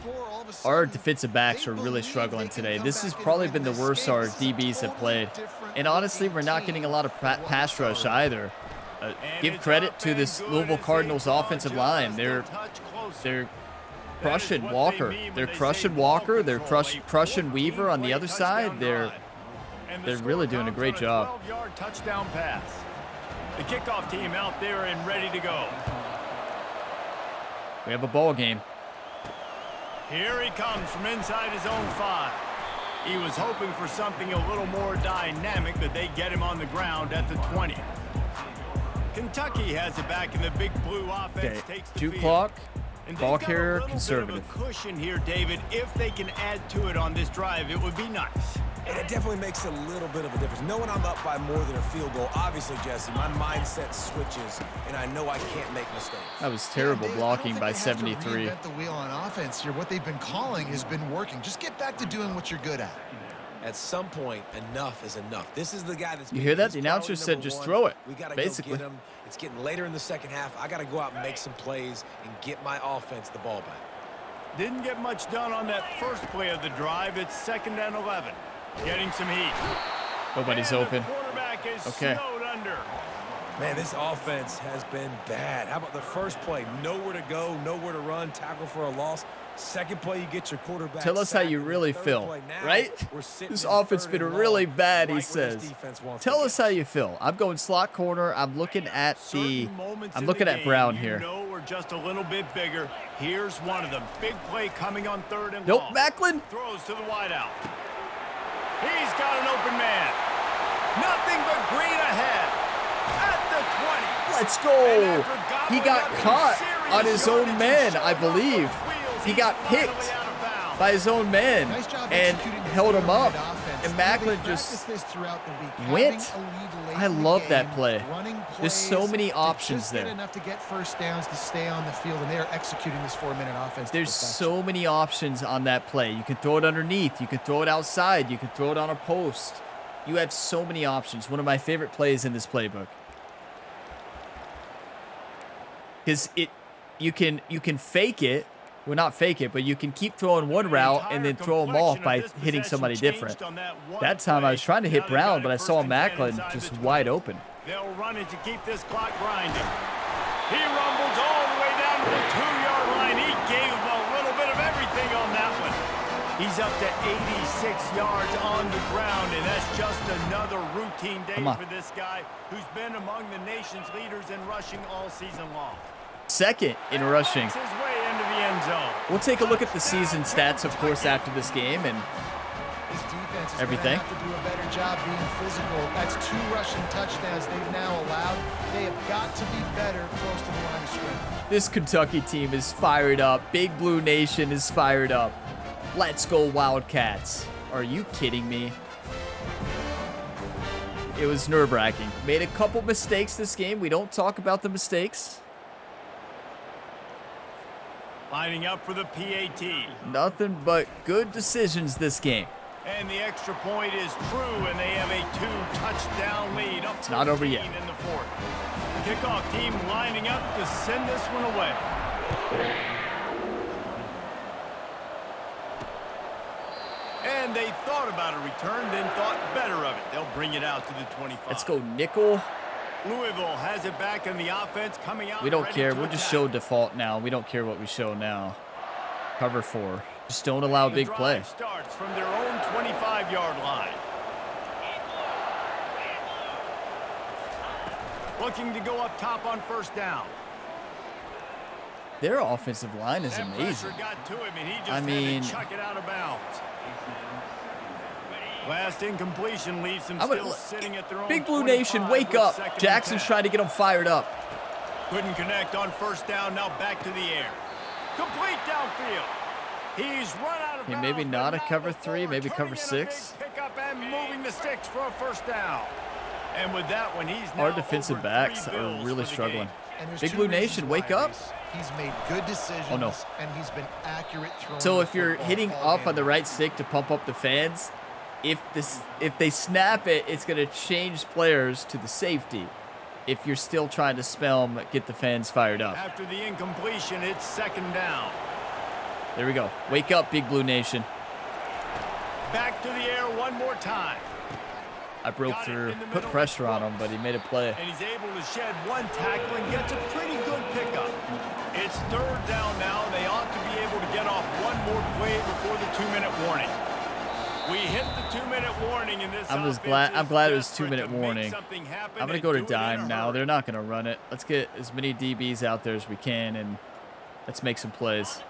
Speaker 1: our defensive backs are really struggling today. This has probably been the worst our DBs have played. And honestly, we're not getting a lot of pass rush either. Give credit to this Louisville Cardinals offensive line. They're crushing Walker. They're crushing Walker. They're crushing Weaver on the other side. They're really doing a great job.
Speaker 2: 12-yard touchdown pass. The kickoff team out there and ready to go.
Speaker 1: We have a ball game.
Speaker 2: Here he comes from inside his own 5. He was hoping for something a little more dynamic, but they get him on the ground at the 20. Kentucky has it back in the big blue offense.
Speaker 1: Okay,
Speaker 2: Takes the
Speaker 1: juke
Speaker 2: field.
Speaker 1: clock,
Speaker 2: And they've
Speaker 1: ball
Speaker 2: got a
Speaker 1: carrier,
Speaker 2: little
Speaker 1: conservative.
Speaker 2: bit of a cushion here, David. If they can add to it on this drive, it would be nice.
Speaker 3: And it definitely makes a little bit of a difference. Knowing I'm up by more than a field goal, obviously, Jesse, my mindset switches, and I know I can't make mistakes.
Speaker 1: That was terrible blocking by 73.
Speaker 4: Reinvent the wheel on offense here. What they've been calling has been working. Just get back to doing what you're good at.
Speaker 3: At some point, enough is enough. This is the guy that's.
Speaker 1: You hear that?
Speaker 3: he's
Speaker 1: The announcer
Speaker 3: probably
Speaker 1: said
Speaker 3: number
Speaker 1: just
Speaker 3: 1.
Speaker 1: throw it,
Speaker 3: We gotta
Speaker 1: basically.
Speaker 3: Go get him. It's getting later in the second half. I got to go out and make some plays and get my offense the ball back.
Speaker 2: Didn't get much done on that first play of the drive. It's 2nd and 11. Getting some heat.
Speaker 1: Nobody's
Speaker 2: And
Speaker 1: open.
Speaker 2: The quarterback is
Speaker 1: Okay.
Speaker 2: snowed under.
Speaker 3: Man, this offense has been bad. How about the first play? Nowhere to go, nowhere to run, tackle for a loss. Second play, you get your quarterback.
Speaker 1: Tell us how you really feel, right? This offense been really bad, he says. Tell us how you feel. I'm going slot corner. I'm looking at Brown here.
Speaker 2: You know we're just a little bit bigger. Here's one of them. Big play coming on 3rd and
Speaker 1: Nope,
Speaker 2: long.
Speaker 1: Macklin.
Speaker 2: Throws to the wideout. He's got an open man. Nothing but green ahead. At the 20.
Speaker 1: Let's go. He got caught on his own man, I believe. He got picked by his own man
Speaker 4: Nice job
Speaker 1: and
Speaker 4: executing the
Speaker 1: held him up.
Speaker 4: offense.
Speaker 1: And Macklin
Speaker 4: They
Speaker 1: just
Speaker 4: practiced this throughout the week.
Speaker 1: went.
Speaker 4: Having a lead late
Speaker 1: I
Speaker 4: in the
Speaker 1: love that
Speaker 4: game,
Speaker 1: play.
Speaker 4: running
Speaker 1: There's so
Speaker 4: plays
Speaker 1: many
Speaker 4: to
Speaker 1: options
Speaker 4: just get
Speaker 1: there.
Speaker 4: enough to get first downs to stay on the field, and they are executing this 4-minute offense. to
Speaker 1: There's
Speaker 4: perfection.
Speaker 1: so many options on that play. You can throw it underneath. You can throw it outside. You can throw it on a post. You have so many options. One of my favorite plays in this playbook. Because you can fake it. Well, not fake it, but you can keep throwing one route and then throw them off by hitting somebody different. That time I was trying to hit Brown, but I saw Macklin just wide open.
Speaker 2: They'll run it to keep this clock grinding. He rumbles all the way down to the 2-yard line. He gave him a little bit of everything on that one. He's up to 86 yards on the ground, and that's just another routine day for this guy who's been among the nation's leaders in rushing all season long.
Speaker 1: 2nd in rushing.
Speaker 2: His way into the end zone.
Speaker 1: We'll take a look at the season stats, of course, after this game and
Speaker 4: This defense is
Speaker 1: everything.
Speaker 4: going to have to do a better job being physical. That's 2 rushing touchdowns they've now allowed. They have got to be better close to the line of scrimmage.
Speaker 1: This Kentucky team is fired up. Big Blue Nation is fired up. Let's go Wildcats. Are you kidding me? It was nerve-wracking. Made a couple mistakes this game. We don't talk about the mistakes.
Speaker 2: Lining up for the PAT.
Speaker 1: Nothing but good decisions this game.
Speaker 2: And the extra point is true, and they have a 2-touchdown lead. Up
Speaker 1: It's not over yet.
Speaker 2: in the 4th. Kickoff team lining up to send this one away. And they thought about a return, then thought better of it. They'll bring it out to the 25.
Speaker 1: Let's go nickel.
Speaker 2: Louisville has it back in the offense, coming out.
Speaker 1: We don't
Speaker 2: ready
Speaker 1: care.
Speaker 2: to
Speaker 1: We'll just
Speaker 2: attack.
Speaker 1: show default now. We don't care what we show now. Cover 4. Just don't allow
Speaker 2: The
Speaker 1: big
Speaker 2: drive
Speaker 1: play.
Speaker 2: starts from their own 25-yard line. Looking to go up top on 1st down.
Speaker 1: Their offensive line is
Speaker 2: That
Speaker 1: amazing.
Speaker 2: pressure got to him, and he just
Speaker 1: I
Speaker 2: had
Speaker 1: mean-
Speaker 2: to chuck it out of bounds. Last incompletion leaves them
Speaker 1: I'm
Speaker 2: still
Speaker 1: gonna-
Speaker 2: sitting at their own
Speaker 1: Big Blue
Speaker 2: 25
Speaker 1: Nation, wake
Speaker 2: with
Speaker 1: up.
Speaker 2: 2nd and
Speaker 1: Jackson's
Speaker 2: 10.
Speaker 1: trying to get them fired up.
Speaker 2: Couldn't connect on 1st down. Now back to the air. Complete downfield. He's run out of
Speaker 1: Okay,
Speaker 2: bounds.
Speaker 1: maybe
Speaker 2: but
Speaker 1: not a
Speaker 2: not
Speaker 1: cover
Speaker 2: before
Speaker 1: 3, maybe
Speaker 2: turning
Speaker 1: cover
Speaker 2: in a
Speaker 1: 6.
Speaker 2: big pickup and moving the sticks for a 1st down. And with that one, he's now
Speaker 1: Our defensive
Speaker 2: over
Speaker 1: backs
Speaker 2: 3
Speaker 1: are
Speaker 2: bills
Speaker 1: really
Speaker 2: for the
Speaker 1: struggling.
Speaker 2: game.
Speaker 4: And there's
Speaker 1: Big
Speaker 4: 2
Speaker 1: Blue
Speaker 4: reasons
Speaker 1: Nation,
Speaker 4: why,
Speaker 1: wake up.
Speaker 4: Reese. He's made good decisions,
Speaker 1: Oh, no.
Speaker 4: and he's been accurate throwing.
Speaker 1: So
Speaker 4: the
Speaker 1: if you're
Speaker 4: football
Speaker 1: hitting
Speaker 4: all
Speaker 1: up
Speaker 4: game
Speaker 1: on the
Speaker 4: long.
Speaker 1: right stick to pump up the fans, if they snap it, it's going to change players to the safety. If you're still trying to spell them, get the fans fired up.
Speaker 2: After the incompletion, it's 2nd down.
Speaker 1: There we go. Wake up, Big Blue Nation.
Speaker 2: Back to the air one more time.
Speaker 1: I broke through, put pressure on him, but he made a play.
Speaker 2: And he's able to shed one tackle and gets a pretty good pickup. It's 3rd down now. They ought to be able to get off one more play before the 2-minute warning. We hit the 2-minute warning in this.
Speaker 1: I'm glad it was 2-minute warning. I'm going to go to dime now. They're not going to run it. Let's get as many DBs out there as we can, and let's make some plays.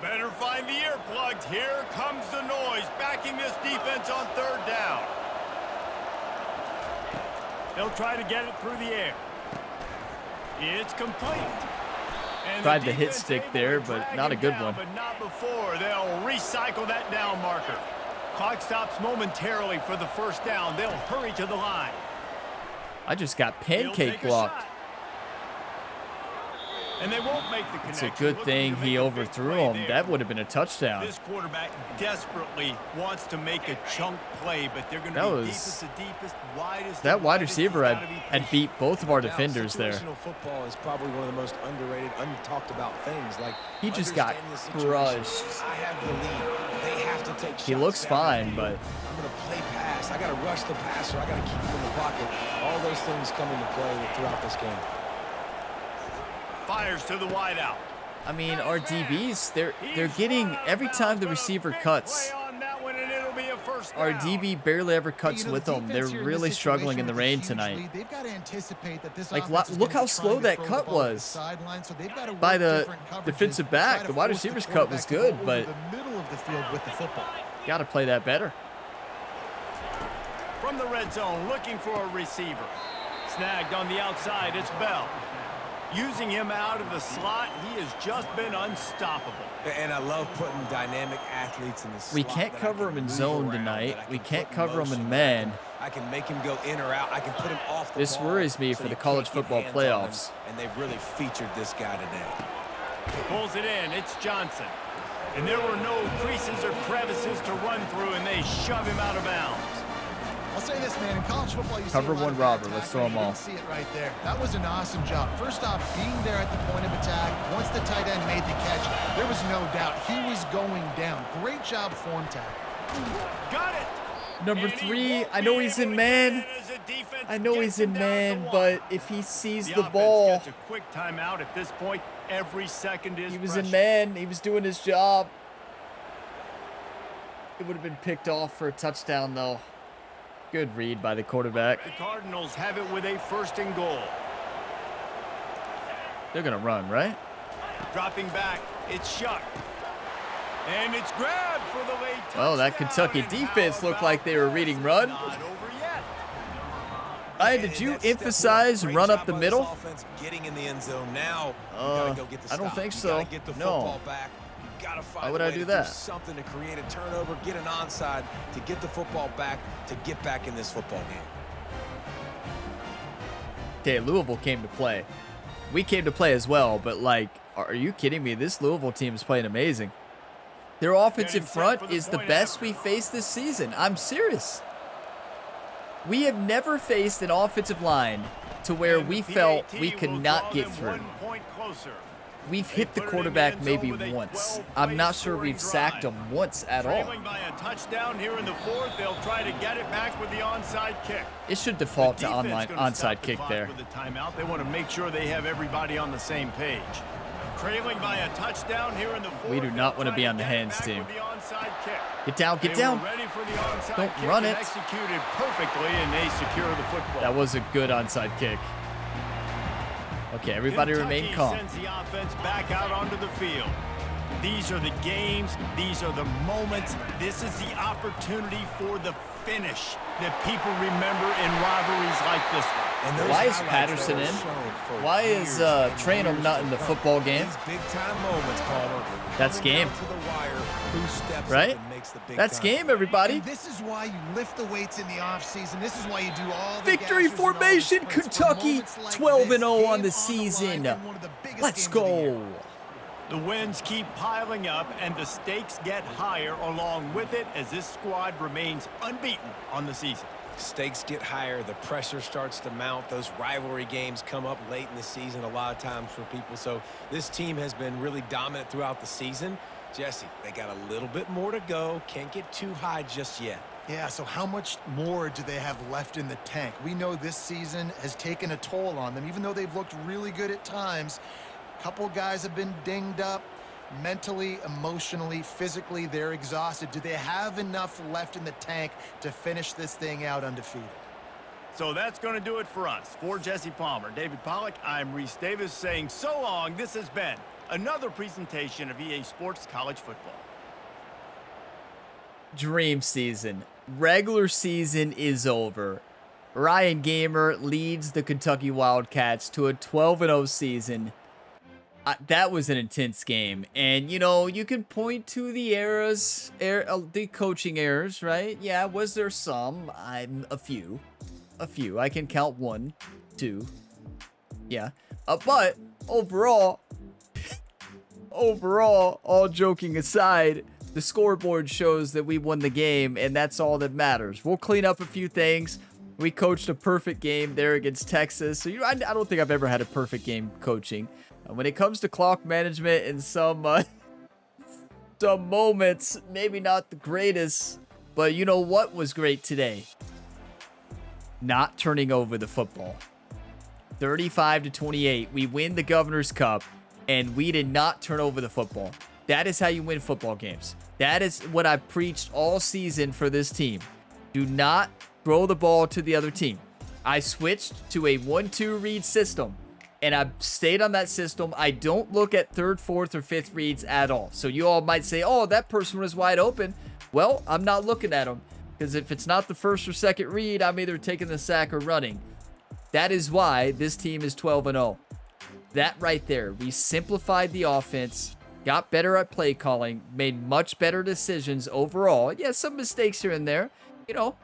Speaker 2: Better find the earplugs. Here comes the noise, backing this defense on 3rd down. They'll try to get it through the air. It's complete. And
Speaker 1: Tried the hit
Speaker 2: defense
Speaker 1: stick
Speaker 2: able
Speaker 1: there,
Speaker 2: to
Speaker 1: but
Speaker 2: drag
Speaker 1: not a
Speaker 2: him
Speaker 1: good
Speaker 2: down,
Speaker 1: one.
Speaker 2: But not before. They'll recycle that down marker. Clock stops momentarily for the 1st down. They'll hurry to the line.
Speaker 1: I just got
Speaker 2: He'll
Speaker 1: pancake
Speaker 2: take a
Speaker 1: blocked.
Speaker 2: shot. And they won't make the
Speaker 1: It's
Speaker 2: connection.
Speaker 1: a good thing he overthrew him. That would have been a touchdown.
Speaker 2: This quarterback desperately wants to make a chunk play, but they're going to be deepest to deepest, widest.
Speaker 1: That wide receiver had beat both of our defenders there.
Speaker 3: Situational football is probably one of the most underrated, untalked about things. Like
Speaker 1: He just got crushed.
Speaker 3: I have the lead. They have to take shots.
Speaker 1: He looks fine, but
Speaker 3: I'm going to play pass. I got to rush the passer. I got to keep him in the pocket. All those things come into play throughout this game.
Speaker 2: Fires to the wideout.
Speaker 1: I mean, our DBs, they're getting every time the receiver cuts. Our DB barely ever cuts with them. They're really struggling in the rain tonight.
Speaker 4: They've got to anticipate that this
Speaker 1: Like, look how slow that cut was by the defensive back. The wide receiver's cut was good, but got to play that better.
Speaker 2: From the red zone, looking for a receiver. Snagged on the outside, it's Bell. Using him out of the slot, he has just been unstoppable.
Speaker 3: And I love putting dynamic athletes in the slot.
Speaker 1: We can't cover him in zone tonight. We can't cover him in man.
Speaker 3: I can make him go in or out. I can put him off the
Speaker 1: This
Speaker 3: ball
Speaker 1: worries me
Speaker 3: so
Speaker 1: for the
Speaker 3: you
Speaker 1: college
Speaker 3: can't get
Speaker 1: football
Speaker 3: hands on him,
Speaker 1: playoffs.
Speaker 3: And they've really featured this guy today.
Speaker 2: Pulls it in, it's Johnson. And there were no creases or crevices to run through, and they shove him out of bounds.
Speaker 4: I'll say this, man. In college football, you
Speaker 1: Cover
Speaker 4: see a lot
Speaker 1: one
Speaker 4: of
Speaker 1: robber.
Speaker 4: bad
Speaker 1: Let's
Speaker 4: tackling.
Speaker 1: throw 'em
Speaker 4: You
Speaker 1: all.
Speaker 4: can see it right there. That was an awesome job. First off, being there at the point of attack. Once the tight end made the catch, there was no doubt he was going down. Great job form tackle.
Speaker 2: Got it.
Speaker 1: Number 3, I know he's in man. I know he's in man, but if he sees the ball,
Speaker 2: Gets a quick timeout at this point. Every second is
Speaker 1: he was
Speaker 2: precious.
Speaker 1: in man. He was doing his job. It would have been picked off for a touchdown, though. Good read by the quarterback.
Speaker 2: The Cardinals have it with a 1st and goal.
Speaker 1: They're going to run, right?
Speaker 2: Dropping back, it's Shuck. And it's grabbed for the late touchdown.
Speaker 1: Well, that Kentucky
Speaker 2: And
Speaker 1: defense
Speaker 2: how
Speaker 1: looked like they were
Speaker 2: about
Speaker 1: reading
Speaker 2: this?
Speaker 1: run.
Speaker 2: Not over yet.
Speaker 1: Ryan, did you emphasize run up the middle?
Speaker 3: Getting in the end zone now. You gotta go get the
Speaker 1: I don't
Speaker 3: stop.
Speaker 1: think
Speaker 3: You
Speaker 1: so.
Speaker 3: gotta get the
Speaker 1: No.
Speaker 3: football back. You gotta find
Speaker 1: Why would
Speaker 3: a
Speaker 1: I
Speaker 3: way
Speaker 1: do
Speaker 3: to
Speaker 1: that?
Speaker 3: something to create a turnover, get an onside, to get the football back, to get back in this football game.
Speaker 1: Okay, Louisville came to play. We came to play as well, but like, are you kidding me? This Louisville team is playing amazing. Their offensive front is the best we faced this season. I'm serious. We have never faced an offensive line to where we felt we could not get through.
Speaker 2: 1 point closer.
Speaker 1: We've hit the quarterback maybe once. I'm not sure we've sacked him once at all.
Speaker 2: Trailing by a touchdown here in the 4th, they'll try to get it back with the onside kick.
Speaker 1: It should default to
Speaker 2: The defense gonna
Speaker 1: onside
Speaker 2: stop the
Speaker 1: kick
Speaker 2: clock
Speaker 1: there.
Speaker 2: with the timeout. They want to make sure they have everybody on the same page. Trailing by a touchdown here in the 4th.
Speaker 1: We do not want to be on the
Speaker 2: hands
Speaker 1: hands team.
Speaker 2: Kick.
Speaker 1: Get down, get
Speaker 2: They were
Speaker 1: down.
Speaker 2: ready for the onside
Speaker 1: Don't
Speaker 2: kick
Speaker 1: run
Speaker 2: and
Speaker 1: it.
Speaker 2: Executed perfectly, and they secure the football.
Speaker 1: That was a good onside kick. Okay, everybody remain
Speaker 2: Kentucky
Speaker 1: calm.
Speaker 2: sends the offense back out onto the field. These are the games. These are the moments. This is the opportunity for the finish that people remember in rivalries like this one.
Speaker 3: And those
Speaker 1: Why is
Speaker 3: highlights
Speaker 1: Patterson
Speaker 3: that
Speaker 1: in?
Speaker 3: were shown for
Speaker 1: Why is
Speaker 3: years and
Speaker 1: Traynor
Speaker 3: years
Speaker 1: not
Speaker 3: to
Speaker 1: in the
Speaker 3: come.
Speaker 1: football game?
Speaker 3: These big-time moments, Palmer.
Speaker 1: That's
Speaker 3: coming
Speaker 1: game.
Speaker 3: down to the wire, who steps
Speaker 1: Right?
Speaker 3: up and makes the big
Speaker 1: That's
Speaker 3: time.
Speaker 1: game, everybody.
Speaker 4: And this is why you lift the weights in the offseason. This is why you do all the
Speaker 1: Victory
Speaker 4: gashers and all the
Speaker 1: formation,
Speaker 4: sprints. For
Speaker 1: Kentucky,
Speaker 4: moments like
Speaker 1: 12-0
Speaker 4: this,
Speaker 1: on
Speaker 4: game
Speaker 1: the
Speaker 4: line
Speaker 1: season.
Speaker 4: in one of the biggest
Speaker 1: Let's
Speaker 4: games of the year.
Speaker 1: go.
Speaker 2: The wins keep piling up, and the stakes get higher along with it as this squad remains unbeaten on the season.
Speaker 3: Stakes get higher, the pressure starts to mount. Those rivalry games come up late in the season a lot of times for people. So this team has been really dominant throughout the season. Jesse, they got a little bit more to go. Can't get too high just yet.
Speaker 4: Yeah, so how much more do they have left in the tank? We know this season has taken a toll on them, even though they've looked really good at times. A couple guys have been dinged up. Mentally, emotionally, physically, they're exhausted. Do they have enough left in the tank to finish this thing out undefeated?
Speaker 2: So that's going to do it for us. For Jesse Palmer, David Pollack, I'm Reese Davis saying so long. This has been another presentation of EA Sports College Football.
Speaker 1: Dream season. Regular season is over. Ryan Gamer leads the Kentucky Wildcats to a 12-0 season. That was an intense game. And, you know, you can point to the the coaching errors, right? Yeah, was there some? A few. I can count 1, 2. Yeah. But overall, all joking aside, the scoreboard shows that we won the game, and that's all that matters. We'll clean up a few things. We coached a perfect game there against Texas. So I don't think I've ever had a perfect game coaching. When it comes to clock management and some moments, maybe not the greatest, but you know what was great today? Not turning over the football. 35-28. We win the Governor's Cup, and we did not turn over the football. That is how you win football games. That is what I've preached all season for this team. Do not throw the ball to the other team. I switched to a 1-2 read system, and I've stayed on that system. I don't look at third, fourth, or fifth reads at all. So you all might say, oh, that person was wide open. Well, I'm not looking at them, because if it's not the first or second read, I'm either taking the sack or running. That is why this team is 12-0. That right there, we simplified the offense, got better at play calling, made much better decisions overall. Yeah, some mistakes here and there. You know,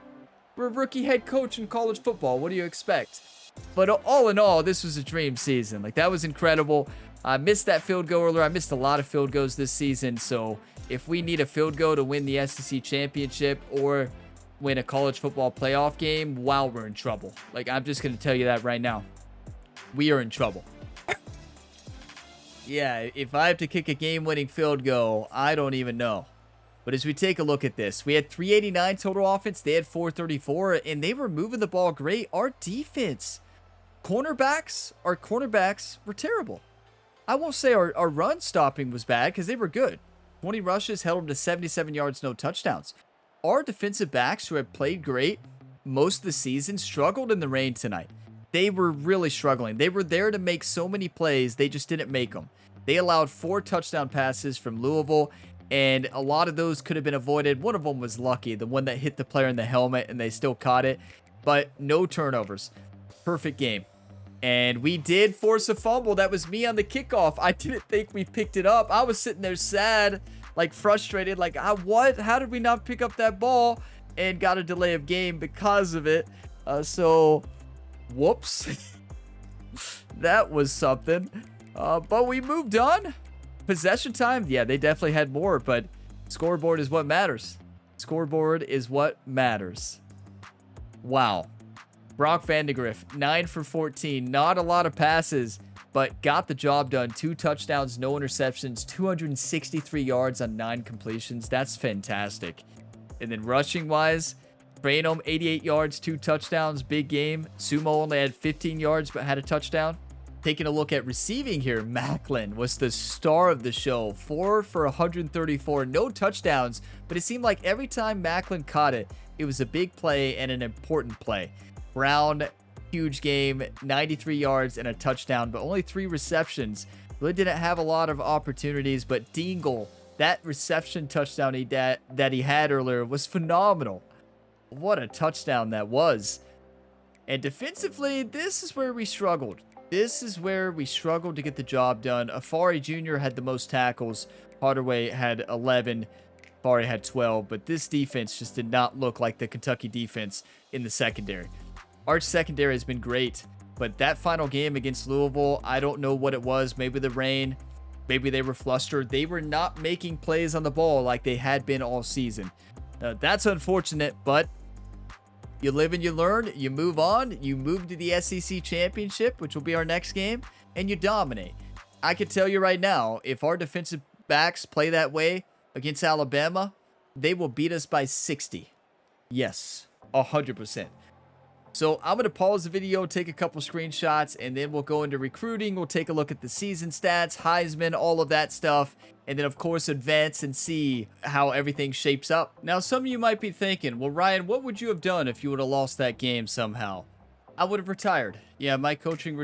Speaker 1: we're a rookie head coach in college football. What do you expect? But all in all, this was a dream season. Like, that was incredible. I missed that field goal earlier. I missed a lot of field goals this season. So if we need a field goal to win the SEC championship or win a college football playoff game, wow, we're in trouble. Like, I'm just going to tell you that right now. We are in trouble. Yeah, if I have to kick a game-winning field goal, I don't even know. But as we take a look at this, we had 389 total offense. They had 434, and they were moving the ball great. Our defense, our cornerbacks were terrible. I won't say our run stopping was bad because they were good. 20 rushes held them to 77 yards, no touchdowns. Our defensive backs, who have played great most of the season, struggled in the rain tonight. They were really struggling. They were there to make so many plays. They just didn't make them. They allowed 4 touchdown passes from Louisville, and a lot of those could have been avoided. One of them was lucky, the one that hit the player in the helmet, and they still caught it. But no turnovers. Perfect game. And we did force a fumble. That was me on the kickoff. I didn't think we picked it up. I was sitting there sad, like frustrated, like, what? How did we not pick up that ball? And got a delay of game because of it. Whoops. That was something. But we moved on. Possession time, yeah, they definitely had more, but scoreboard is what matters. Scoreboard is what matters. Wow. Brock Vandegrift, 9 for 14. Not a lot of passes, but got the job done. 2 touchdowns, no interceptions, 263 yards on 9 completions. That's fantastic. And then rushing-wise, Branham, 88 yards, 2 touchdowns, big game. Sumo only had 15 yards, but had a touchdown. Taking a look at receiving here, Macklin was the star of the show. 4 for 134, no touchdowns, but it seemed like every time Macklin caught it, it was a big play and an important play. Brown, huge game, 93 yards and a touchdown, but only 3 receptions. Really didn't have a lot of opportunities, but Dingle, that reception touchdown that he had earlier was phenomenal. What a touchdown that was. And defensively, this is where we struggled. This is where we struggled to get the job done. Afari Jr. had the most tackles. Hardaway had 11. Afari had 12. But this defense just did not look like the Kentucky defense in the secondary. Our secondary has been great. But that final game against Louisville, I don't know what it was. Maybe the rain. Maybe they were flustered. They were not making plays on the ball like they had been all season. That's unfortunate, but you live and you learn, you move on, you move to the SEC championship, which will be our next game, and you dominate. I can tell you right now, if our defensive backs play that way against Alabama, they will beat us by 60. Yes, 100%. So I'm going to pause the video, take a couple screenshots, and then we'll go into recruiting. We'll take a look at the season stats, Heisman, all of that stuff. And then, of course, advance and see how everything shapes up. Now, some of you might be thinking, well, Ryan, what would you have done if you would have lost that game somehow? I would have retired. Yeah, my coaching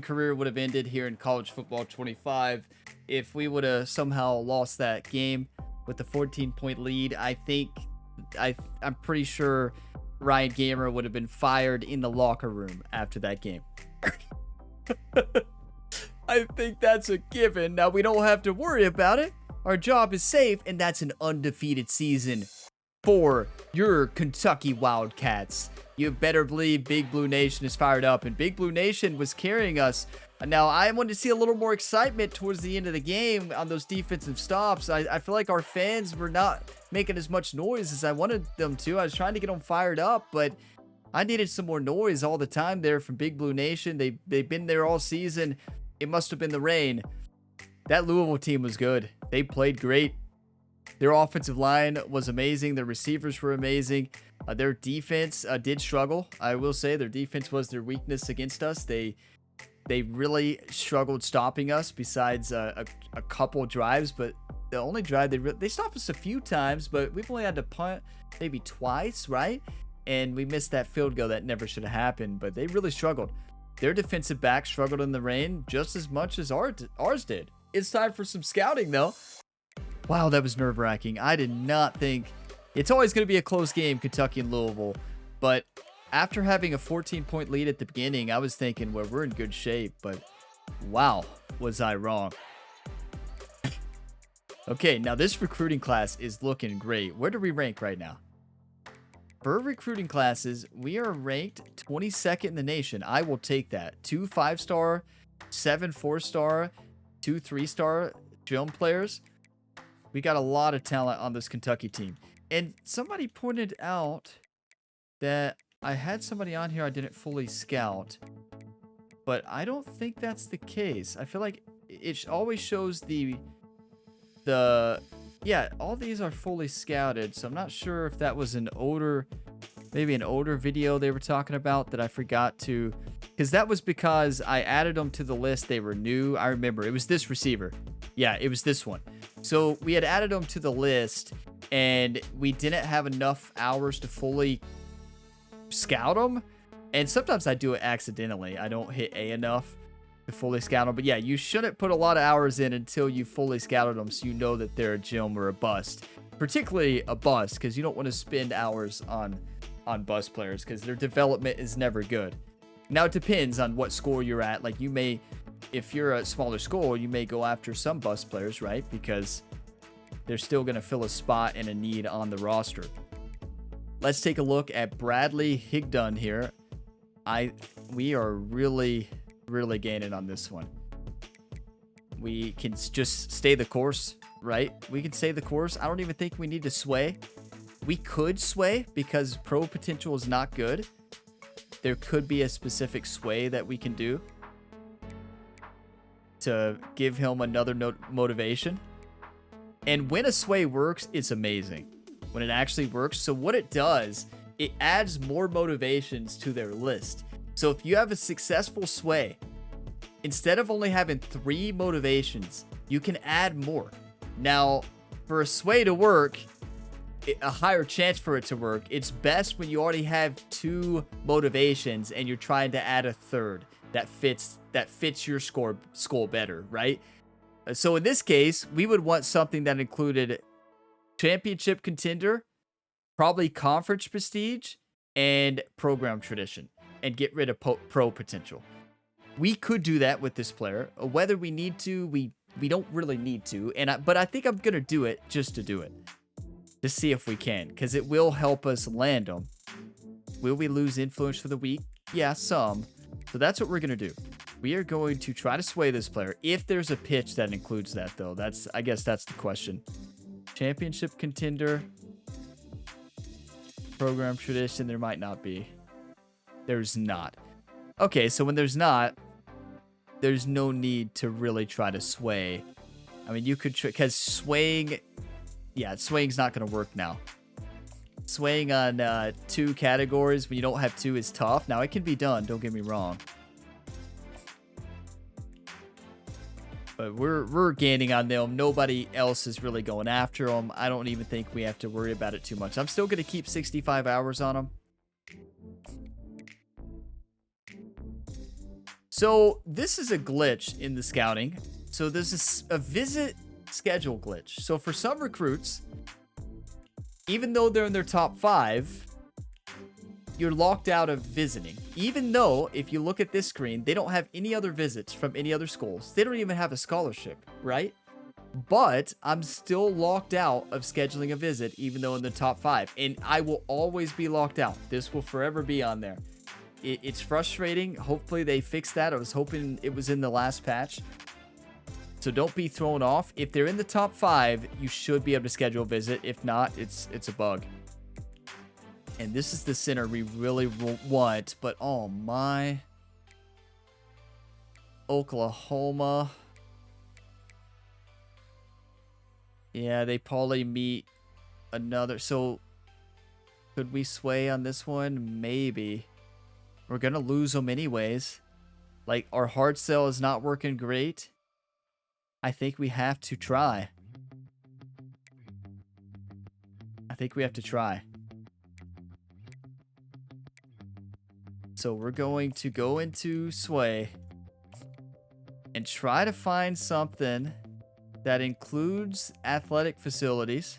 Speaker 1: career would have ended here in college football 25. If we would have somehow lost that game with the 14-point lead, I'm pretty sure Ryan Gamer would have been fired in the locker room after that game. I think that's a given. Now, we don't have to worry about it. Our job is safe, and that's an undefeated season for your Kentucky Wildcats. You better believe Big Blue Nation is fired up, and Big Blue Nation was carrying us Now, I wanted to see a little more excitement towards the end of the game on those defensive stops. I feel like our fans were not making as much noise as I wanted them to. I was trying to get them fired up, but I needed some more noise all the time there from Big Blue Nation. They've been there all season. It must have been the rain. That Louisville team was good. They played great. Their offensive line was amazing. Their receivers were amazing. Their defense did struggle. I will say their defense was their weakness against us. They really struggled stopping us besides a couple drives, but the only drive they stopped us a few times, but we've only had to punt maybe twice, right? And we missed that field goal that never should have happened, but they really struggled. Their defensive back struggled in the rain just as much as ours did. It's time for some scouting, though. Wow, that was nerve-wracking. I did not think... It's always going to be a close game, Kentucky and Louisville, but after having a 14-point lead at the beginning, I was thinking, well, we're in good shape, but wow, was I wrong. Okay, now this recruiting class is looking great. Where do we rank right now? For recruiting classes, we are ranked 22nd in the nation. I will take that. 2 5-star, 7 4-star, 2 3-star film players. We got a lot of talent on this Kentucky team. And somebody pointed out that I had somebody on here I didn't fully scout, but I don't think that's the case. I feel like it always shows yeah, all these are fully scouted, so I'm not sure if that was maybe an older video they were talking about that I forgot to, because that was because I added them to the list. They were new. I remember it was this receiver. Yeah, it was this one. So we had added them to the list, and we didn't have enough hours to fully scout them. And sometimes I do it accidentally. I don't hit A enough to fully scout them. But yeah, you shouldn't put a lot of hours in until you fully scouted them, so you know that they're a gem or a bust. Particularly a bust, because you don't want to spend hours on bust players, because their development is never good. Now, it depends on what school you're at. Like, you may, if you're a smaller school, you may go after some bust players, right? Because they're still going to fill a spot and a need on the roster. Let's take a look at Bradley Higdon here. We are really gaining on this one. We can just stay the course, right? We can stay the course. I don't even think we need to sway. We could sway because pro potential is not good. There could be a specific sway that we can do to give him another motivation. And when a sway works, it's amazing. When it actually works. So what it does, it adds more motivations to their list. So if you have a successful sway, instead of only having 3 motivations, you can add more. Now, for a sway to work, a higher chance for it to work, it's best when you already have 2 motivations and you're trying to add a third that fits your skull better, right? So in this case, we would want something that included championship contender, probably conference prestige, and program tradition, and get rid of pro potential. We could do that with this player. Whether we need to, we don't really need to, but I think I'm gonna do it just to do it, to see if we can, because it will help us land them. Will we lose influence for the week? Yeah, some. So that's what we're gonna do. We are going to try to sway this player. If there's a pitch that includes that, though, I guess that's the question. Championship contender, program tradition, there might not be. There's not. Okay, so when there's not, there's no need to really try to sway. I mean, you could try, because swaying's not going to work now. Swaying on 2 categories when you don't have 2 is tough. Now, it can be done, don't get me wrong. But we're gaining on them. Nobody else is really going after them. I don't even think we have to worry about it too much. I'm still going to keep 65 hours on them. So this is a glitch in the scouting. So this a visit schedule glitch. So for some recruits, even though they're in their top 5, you're locked out of visiting. Even though, if you look at this screen, they don't have any other visits from any other schools. They don't even have a scholarship, right? But I'm still locked out of scheduling a visit, even though in the top 5. And I will always be locked out. This will forever be on there. It's frustrating. Hopefully they fix that. I was hoping it was in the last patch. So don't be thrown off. If they're in the top 5, you should be able to schedule a visit. If not, it's a bug. And this is the center we really want. But oh my. Oklahoma. Yeah, they probably meet another. So could we sway on this one? Maybe. We're going to lose them anyways. Like, our hard sell is not working great. I think we have to try. So we're going to go into sway and try to find something that includes athletic facilities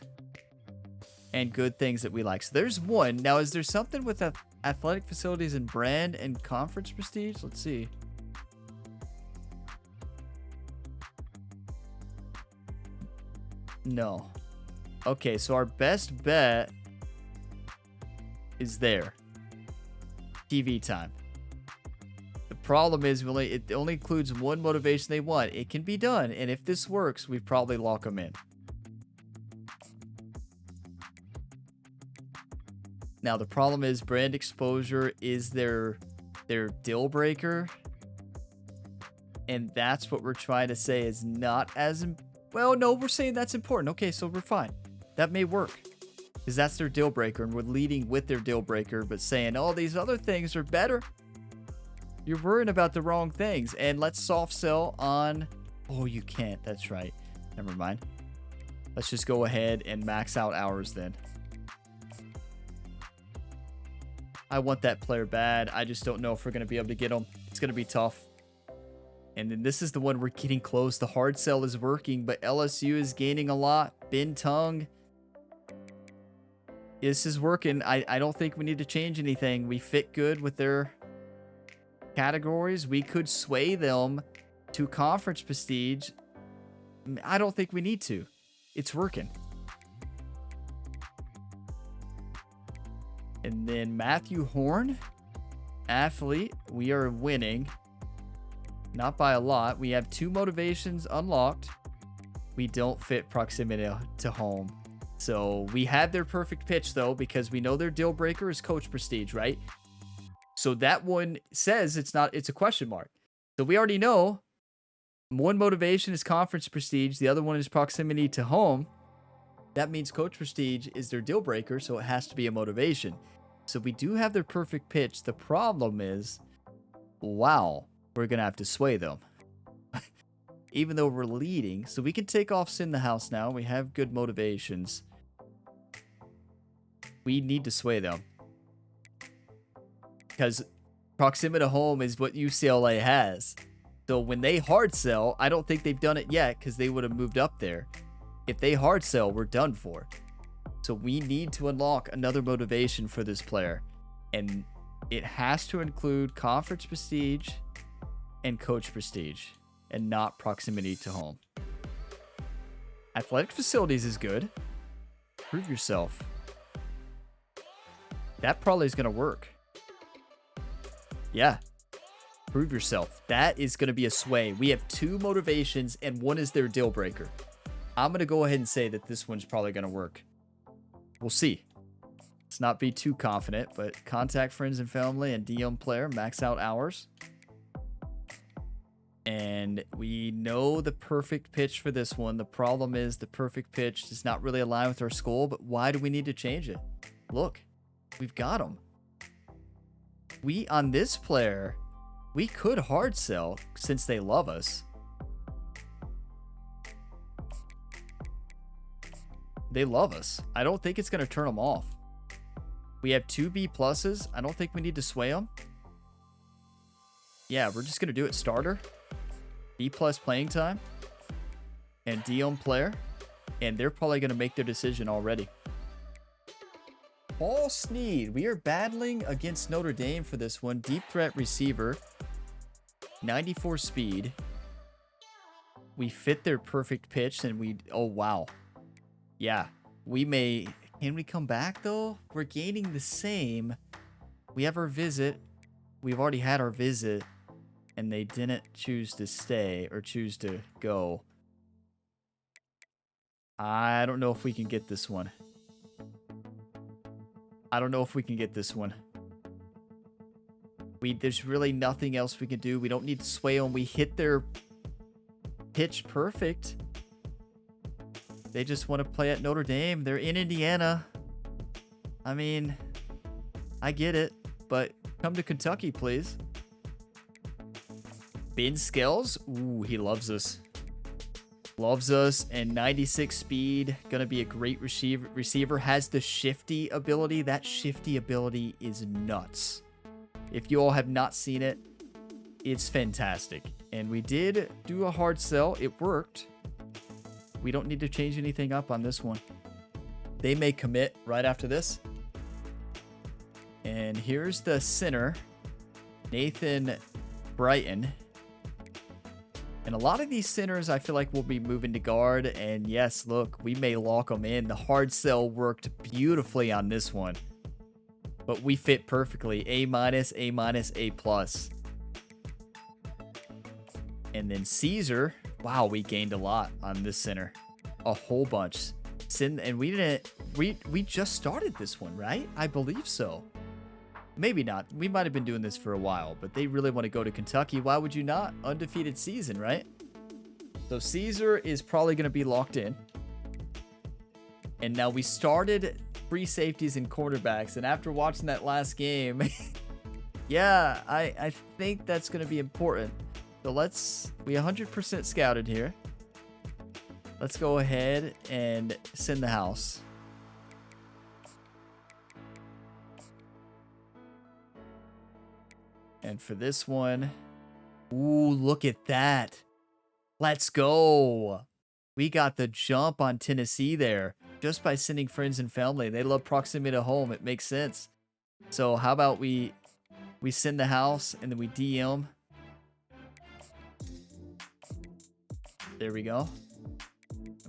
Speaker 1: and good things that we like. So there's one. Now, is there something with athletic facilities and brand and conference prestige? Let's see. No. Okay, so our best bet is there. TV time. The problem is it only includes one motivation they want. It can be done, and if this works, we probably lock them in. Now, the problem is brand exposure is their deal breaker. And that's what we're trying to say is not as... Well, no, we're saying that's important. Okay, so we're fine. That may work. Because that's their deal breaker, and we're leading with their deal breaker, but saying, oh, these other things are better. You're worrying about the wrong things. And let's soft sell on... Oh, you can't. That's right. Never mind. Let's just go ahead and max out hours then. I want that player bad. I just don't know if we're going to be able to get him. It's going to be tough. And then this is the one we're getting close. The hard sell is working, but LSU is gaining a lot. Bin Tongue. This is working. I don't think we need to change anything. We fit good with their categories. We could sway them to conference prestige. I don't think we need to. It's working. And then Matthew Horn, athlete. We are winning. Not by a lot. We have 2 motivations unlocked. We don't fit proximity to home. So we have their perfect pitch, though, because we know their deal breaker is coach prestige, right? So that one says it's a question mark. So we already know one motivation is conference prestige. The other one is proximity to home. That means coach prestige is their deal breaker, so it has to be a motivation. So we do have their perfect pitch. The problem is, wow, we're going to have to sway them. Even though we're leading. So we can take off Sin the House now. We have good motivations. We need to sway them. Because proximity to home is what UCLA has. So when they hard sell, I don't think they've done it yet because they would have moved up there. If they hard sell, we're done for. So we need to unlock another motivation for this player. And it has to include conference prestige and coach prestige. And not proximity to home. Athletic facilities is good. Prove yourself. That probably is going to work. Yeah. Prove yourself. That is going to be a sway. We have 2 motivations and one is their deal breaker. I'm going to go ahead and say that this one's probably going to work. We'll see. Let's not be too confident, but contact friends and family and DM player, max out hours. And we know the perfect pitch for this one. The problem is the perfect pitch does not really align with our school, but why do we need to change it? Look, we've got them. On this player, we could hard sell since they love us. They love us. I don't think it's going to turn them off. We have 2 B pluses. I don't think we need to sway them. Yeah, we're just going to do it starter. B plus playing time. And DM player. And they're probably going to make their decision already. Paul Sneed. We are battling against Notre Dame for this one. Deep threat receiver. 94 speed. We fit their perfect pitch and we... Oh, wow. Yeah. We may... Can we come back, though? We're gaining the same. We have our visit. we've already had our visit, and they didn't choose to stay or choose to go. I don't know if we can get this one. I don't know if we can get this one. There's really nothing else we can do. We don't need to sway them. We hit their pitch perfect. They just want to play at Notre Dame. They're in Indiana. I mean, I get it, but come to Kentucky, please. Ben Skills. Ooh, he loves us. Loves us. And 96 speed. Gonna be a great receiver. Has the shifty ability. That shifty ability is nuts. If you all have not seen it, it's fantastic. And we did do a hard sell. It worked. We don't need to change anything up on this one. They may commit right after this. And here's the center, Nathan Brighton. And a lot of these centers, I feel like, will be moving to guard. And yes, look, we may lock them in. The hard sell worked beautifully on this one. But we fit perfectly. A-, A-, A+. And then Caesar. Wow, we gained a lot on this center. A whole bunch. And we didn't... We just started this one, right? I believe so. Maybe not. We might have been doing this for a while, but they really want to go to Kentucky. Why would you not? Undefeated season, right? So Caesar is probably going to be locked in. And now we started free safeties and quarterbacks. And after watching that last game, yeah, I think that's going to be important. So we 100% scouted here. Let's go ahead and send the house. And for this one, ooh, look at that. Let's go. We got the jump on Tennessee there just by sending friends and family. They love proximity to home. It makes sense. So how about we send the house and then we DM. There we go.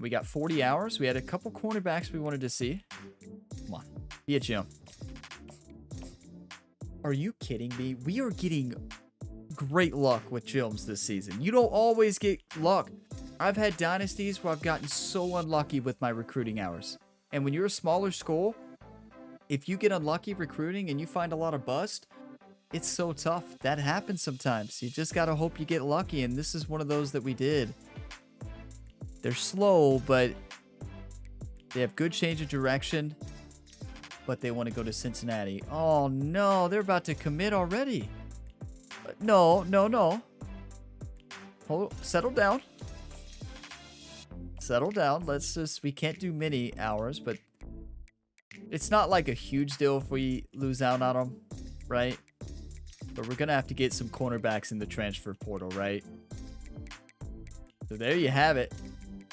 Speaker 1: We got 40 hours. We had a couple cornerbacks we wanted to see. Come on. Be a Jim. Are you kidding me? We are getting great luck with gyms this season. You don't always get luck. I've had dynasties where I've gotten so unlucky with my recruiting hours. And when you're a smaller school, if you get unlucky recruiting and you find a lot of bust, it's so tough. That happens sometimes. You just got to hope you get lucky. And this is one of those that we did. They're slow, but they have good change of direction. But they want to go to Cincinnati. Oh, no. They're about to commit already. No. Settle down. Settle down. We can't do many hours, but it's not like a huge deal if we lose out on them, right? But we're going to have to get some cornerbacks in the transfer portal, right? So there you have it.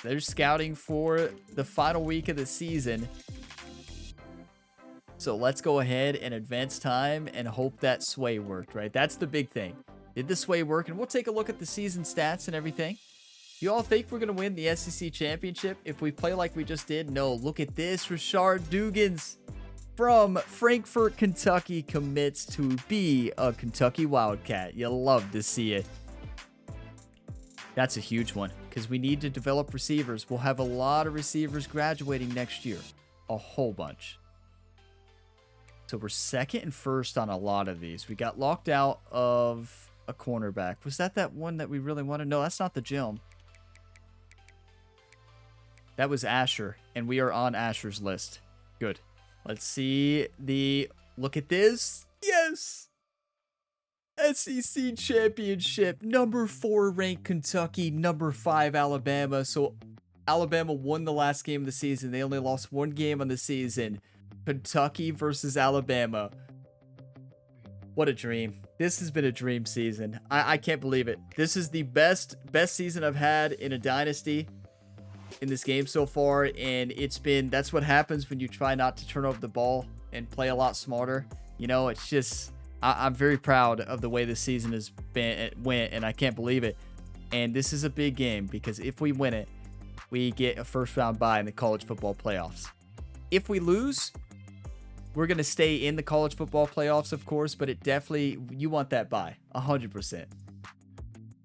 Speaker 1: They're scouting for the final week of the season. So let's go ahead and advance time and hope that sway worked, right? That's the big thing. Did the sway work? And we'll take a look at the season stats and everything. You all think we're going to win the SEC championship if we play like we just did? No, look at this. Rashard Dugans from Frankfort, Kentucky commits to be a Kentucky Wildcat. You love to see it. That's a huge one because we need to develop receivers. We'll have a lot of receivers graduating next year. A whole bunch. So we're second and first on a lot of these. We got locked out of a cornerback. Was that one that we really wanted? No, that's not the gym. That was Asher, and we are on Asher's list. Good. Let's see look at this. Yes! SEC championship. Number 4 ranked Kentucky, number 5 Alabama. So Alabama won the last game of the season. They only lost one game on the season. Kentucky versus Alabama. What a dream. This has been a dream season. I can't believe it. This is the best season I've had in a dynasty in this game so far. And that's what happens when you try not to turn over the ball and play a lot smarter. You know, it's just, I'm very proud of the way this season went, and I can't believe it. And this is a big game because if we win it, we get a first round bye in the college football playoffs. If we lose, We're going to stay in the college football playoffs, of course, but it definitely, you want that bye 100%.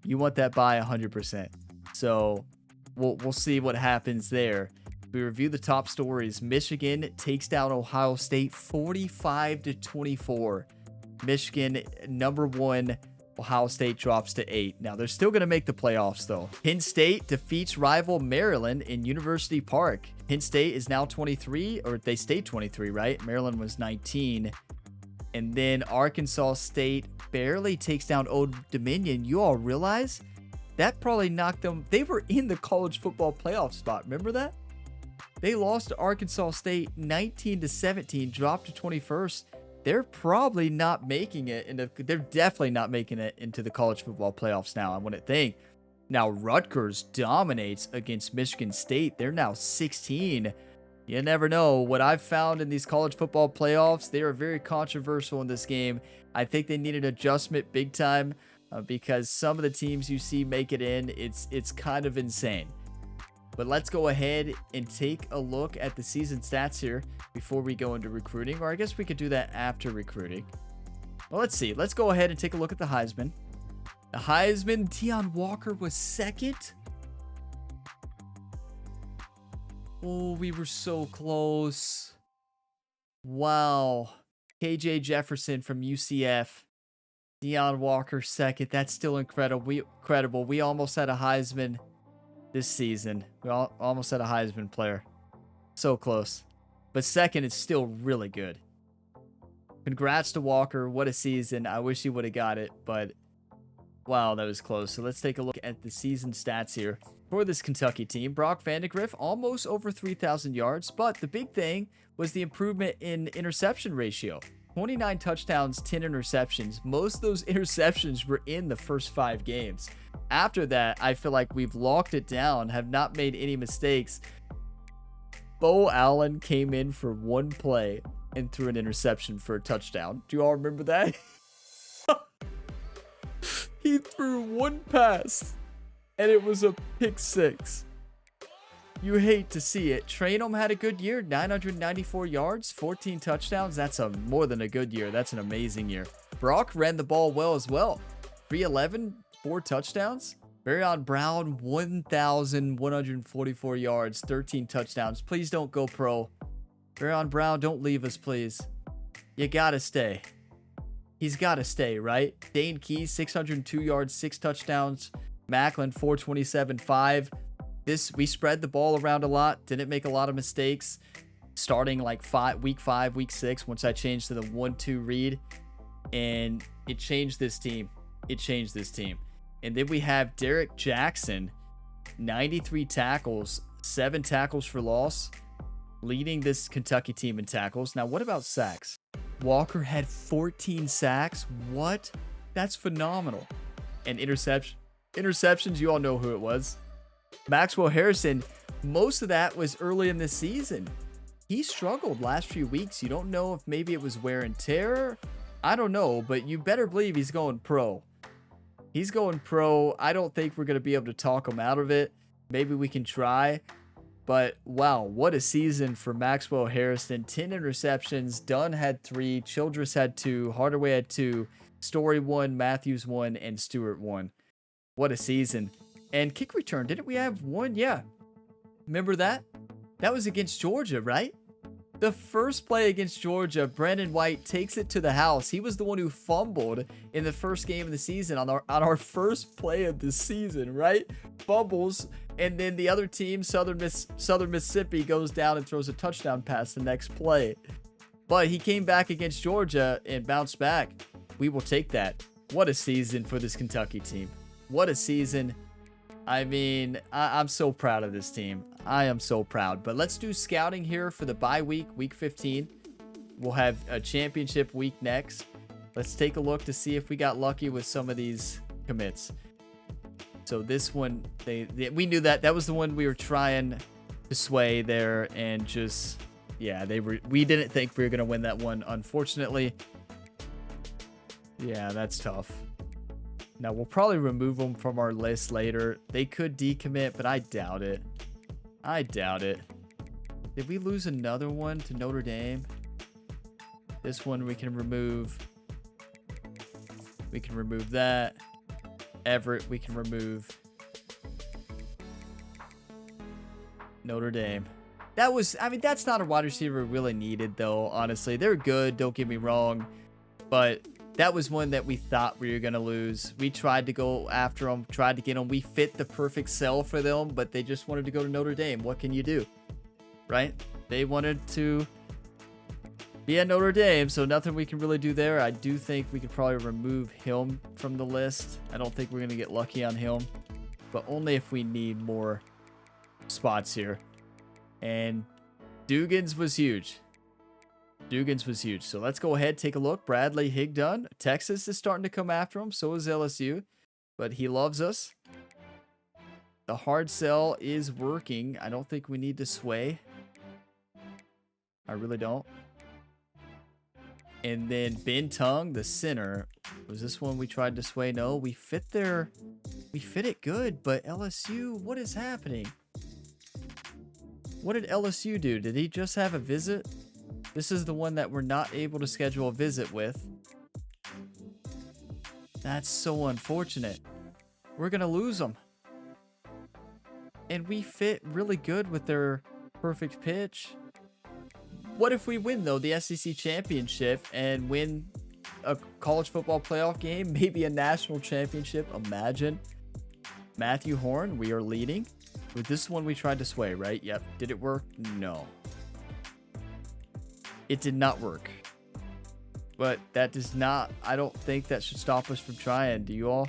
Speaker 1: You want that bye 100%. So we'll see what happens there. We review the top stories. Michigan takes down Ohio State 45-24. Michigan, number 1. Ohio State drops to 8. Now, they're still going to make the playoffs, though. Penn State defeats rival Maryland in University Park. Penn State is now 23, or they stayed 23, right? Maryland was 19. And then Arkansas State barely takes down Old Dominion. You all realize that probably knocked them. They were in the college football playoff spot. Remember that? They lost to Arkansas State 19-17, dropped to 21st. They're probably not making it they're definitely not making it into the college football playoffs now, I wouldn't think. Now, Rutgers dominates against Michigan State. They're now 16. You never know. What I've found in these college football playoffs, they are very controversial in this game. I think they need an adjustment big time because some of the teams you see make it in, it's kind of insane. But let's go ahead and take a look at the season stats here before we go into recruiting. Or I guess we could do that after recruiting. Well, let's see. Let's go ahead and take a look at the Heisman. The Heisman, Deion Walker was second. Oh, we were so close. Wow. KJ Jefferson from UCF. Deion Walker second. That's still incredible. We almost had a Heisman this season. We almost had a Heisman player. So close. But second is still really good. Congrats to Walker. What a season. I wish he would have got it, but wow, that was close. So let's take a look at the season stats here for this Kentucky team. Brock Vandegrift, almost over 3,000 yards, but the big thing was the improvement in interception ratio. 29 touchdowns, 10 interceptions. Most of those interceptions were in the first 5 games. After that, I feel like we've locked it down, have not made any mistakes. Bo Allen came in for one play and threw an interception for a touchdown. Do you all remember that? He threw one pass, and it was a pick 6. You hate to see it. Trainum had a good year, 994 yards, 14 touchdowns. That's more than a good year. That's an amazing year. Brock ran the ball well as well. 311, 4 touchdowns. Barion Brown, 1,144 yards, 13 touchdowns. Please don't go pro. Barion Brown, don't leave us, please. You gotta stay. He's gotta stay, right? Dane Key, 602 yards, 6 touchdowns. Macklin, 427, 5. We spread the ball around a lot. Didn't make a lot of mistakes. Starting like week 5, week 6, once I changed to the 1-2 read. And it changed this team. And then we have Derek Jackson, 93 tackles, 7 tackles for loss, leading this Kentucky team in tackles. Now, what about sacks? Walker had 14 sacks. What? That's phenomenal. And interceptions, you all know who it was. Maxwell Harrison, most of that was early in the season. He struggled last few weeks. You don't know if maybe it was wear and tear. I don't know, but you better believe he's going pro. He's going pro. I don't think we're going to be able to talk him out of it. Maybe we can try. But wow, what a season for Maxwell Harrison. 10 interceptions. Dunn had 3. Childress had 2. Hardaway had 2. Story 1. Matthews 1. And Stewart 1. What a season. And kick return, didn't we have 1? Yeah. Remember that? That was against Georgia, right? The first play against Georgia, Brandon White takes it to the house. He was the one who fumbled in the first game of the season on our first play of the season, right? Fumbles, and then the other team, Southern Mississippi, goes down and throws a touchdown pass the next play. But he came back against Georgia and bounced back. We will take that. What a season for this Kentucky team. What a season. I mean, I'm so proud of this team. I am so proud. But let's do scouting here for the bye week, week 15. We'll have a championship week next. Let's take a look to see if we got lucky with some of these commits. So this one, we knew that was the one we were trying to sway there, and just, yeah, we didn't think we were going to win that one, unfortunately. Yeah, that's tough. Now, we'll probably remove them from our list later. They could decommit, but I doubt it. I doubt it. Did we lose another one to Notre Dame? This one we can remove. We can remove that. Everett, we can remove. Notre Dame. That was, I mean, that's not a wide receiver we really needed, though, honestly. They're good, don't get me wrong. But that was one that we thought we were going to lose. We tried to go after them, tried to get them. We fit the perfect sell for them, but they just wanted to go to Notre Dame. What can you do? Right? They wanted to be at Notre Dame, so nothing we can really do there. I do think we could probably remove him from the list. I don't think we're going to get lucky on him, but only if we need more spots here. And Dugans was huge. Dugans was huge. So let's go ahead, take a look. Bradley Higdon. Texas is starting to come after him. So is LSU. But he loves us. The hard sell is working. I don't think we need to sway. I really don't. And then Ben Tung, the center. Was this one we tried to sway? No, we fit there. We fit it good. But LSU, what is happening? What did LSU do? Did he just have a visit? This is the one that we're not able to schedule a visit with. That's so unfortunate. We're going to lose them. And we fit really good with their perfect pitch. What if we win, though, the SEC championship and win a college football playoff game? Maybe a national championship. Imagine. Matthew Horn, we are leading. With this one, we tried to sway, right? Yep. Did it work? No. It did not work. But that does not, I don't think that should stop us from trying. Do you all?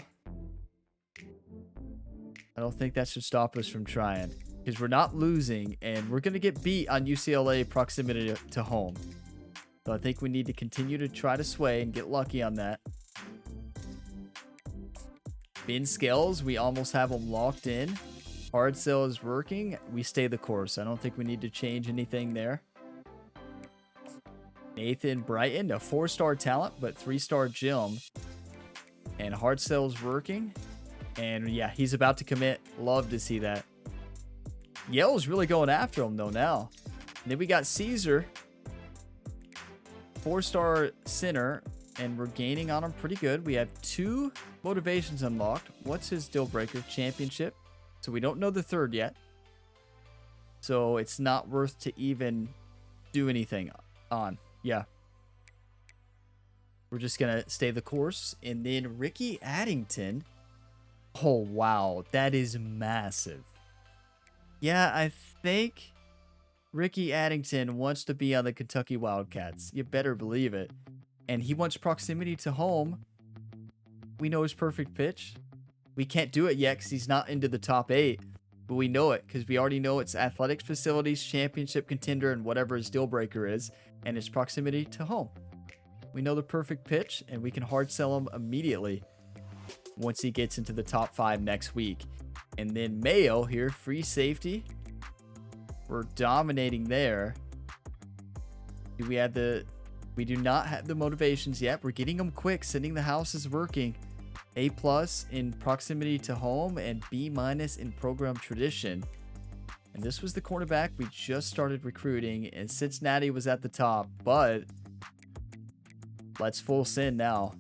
Speaker 1: I don't think that should stop us from trying. Because we're not losing, and we're going to get beat on UCLA proximity to home. So I think we need to continue to try to sway and get lucky on that. Ben Scales, we almost have them locked in. Hard sell is working. We stay the course. I don't think we need to change anything there. Nathan Brighton, a 4-star talent, but 3-star gem. And hard sell is working. And yeah, he's about to commit. Love to see that. Yale's really going after him, though, now. And then we got Caesar. 4-star center. And we're gaining on him pretty good. We have 2 motivations unlocked. What's his deal breaker? Championship. So we don't know the third yet. So it's not worth to even do anything on. Yeah. We're just going to stay the course. And then Ricky Addington. Oh, wow. That is massive. Yeah, I think Ricky Addington wants to be on the Kentucky Wildcats. You better believe it. And he wants proximity to home. We know his perfect pitch. We can't do it yet because he's not into the top 8. But we know it because we already know it's athletics facilities, championship contender, and whatever his deal breaker is. And it's proximity to home. We know the perfect pitch, and we can hard sell him immediately once he gets into the top 5 next week. And then Mayo here, free safety. We're dominating there. Do we have the... We do not have the motivations yet. We're getting them quick. Sending the house is working. A+ in proximity to home and B- in program tradition. And this was the cornerback we just started recruiting, and Cincinnati was at the top, but let's full send now.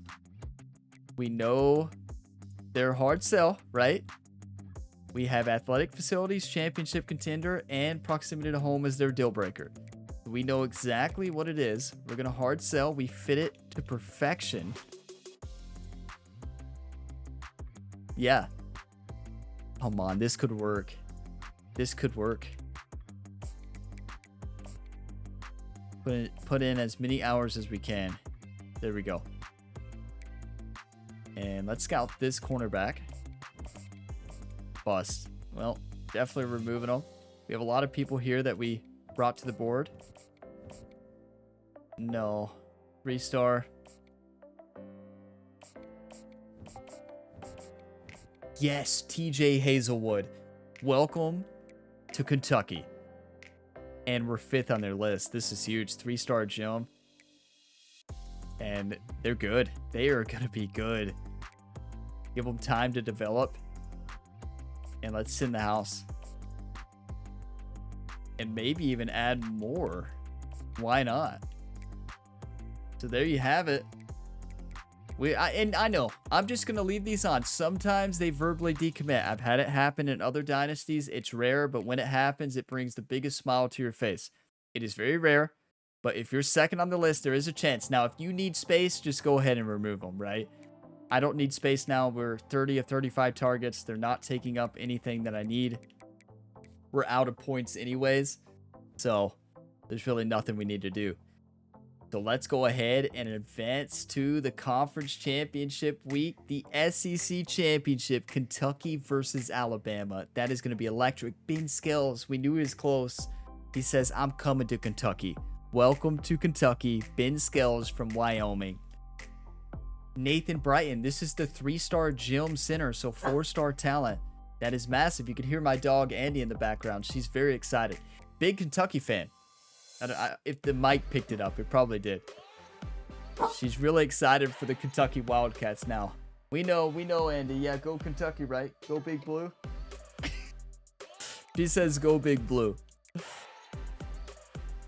Speaker 1: We know they're hard sell, right? We have athletic facilities, championship contender, and proximity to home as their deal breaker. We know exactly what it is. We're going to hard sell. We fit it to perfection. Yeah. Come on, this could work. This could work. Put in as many hours as we can. There we go. And let's scout this cornerback. Bust. Well, definitely removing them. We have a lot of people here that we brought to the board. No. 3-star. Yes, TJ Hazelwood. Welcome to Kentucky. And we're 5th on their list. This is huge. 3-star gem. And they're good. They are going to be good. Give them time to develop. And let's send the house. And maybe even add more. Why not? So there you have it. And I know, I'm just going to leave these on. Sometimes they verbally decommit. I've had it happen in other dynasties. It's rare, but when it happens, it brings the biggest smile to your face. It is very rare, but if you're second on the list, there is a chance. Now, if you need space, just go ahead and remove them, right? I don't need space now. We're 30 of 35 targets. They're not taking up anything that I need. We're out of points anyways, so there's really nothing we need to do. So let's go ahead and advance to the conference championship week, the SEC championship, Kentucky versus Alabama. That is going to be electric. Ben Skills, we knew he was close. He says, I'm coming to Kentucky. Welcome to Kentucky, Ben Skills from Wyoming. Nathan Brighton, this is the 3-star gym center, so 4-star talent. That is massive. You can hear my dog Andy in the background. She's very excited. Big Kentucky fan. If the mic picked it up, it probably did. She's really excited for the Kentucky Wildcats now. We know, Andy. Yeah, go Kentucky, right? Go Big Blue. She says go Big Blue.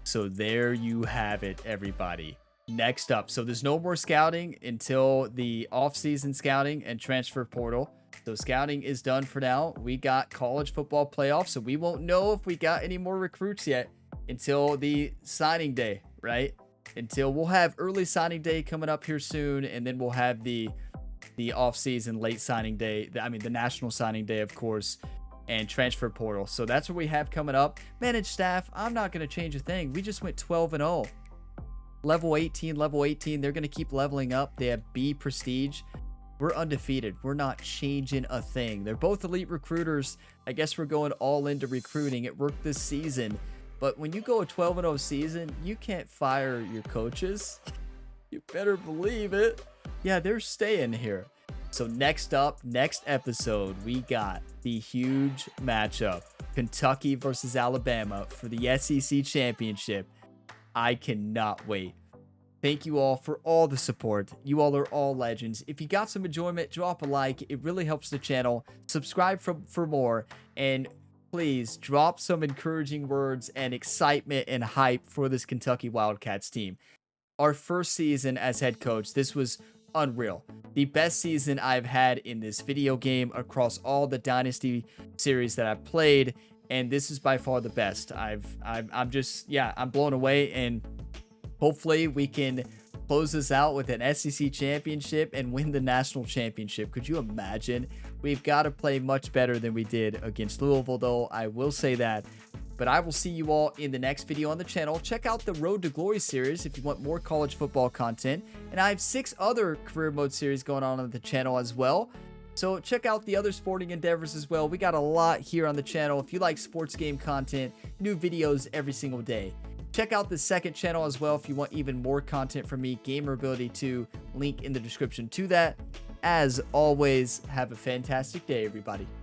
Speaker 1: So there you have it, everybody. Next up, so there's no more scouting until the off-season scouting and transfer portal. So scouting is done for now. We got college football playoffs, so we won't know if we got any more recruits yet until the signing day, right? Until we'll have early signing day coming up here soon, and then we'll have the off-season late signing day. I mean, the national signing day, of course, and transfer portal. So that's what we have coming up. Managed staff, I'm not going to change a thing. We just went 12-0. Level 18, they're going to keep leveling up. They have B prestige. We're undefeated. We're not changing a thing. They're both elite recruiters. I guess we're going all into recruiting. It worked this season. But when you go a 12-0 season, you can't fire your coaches. You better believe it. Yeah, they're staying here. So next up, next episode, we got the huge matchup. Kentucky versus Alabama for the SEC championship. I cannot wait. Thank you all for all the support. You all are all legends. If you got some enjoyment, drop a like. It really helps the channel. Subscribe for more. And please drop some encouraging words and excitement and hype for this Kentucky Wildcats team. Our first season as head coach, this was unreal. The best season I've had in this video game across all the Dynasty series that I've played. And this is by far the best. I'm blown away, and hopefully we can close this out with an SEC championship and win the national championship. Could you imagine? We've got to play much better than we did against Louisville, though. I will say that. But I will see you all in the next video on the channel. Check out the Road to Glory series if you want more college football content. And I have 6 other career mode series going on the channel as well. So check out the other sporting endeavors as well. We got a lot here on the channel. If you like sports game content, new videos every single day. Check out the second channel as well if you want even more content from me, Gamer Ability 2, link in the description to that. As always, have a fantastic day, everybody.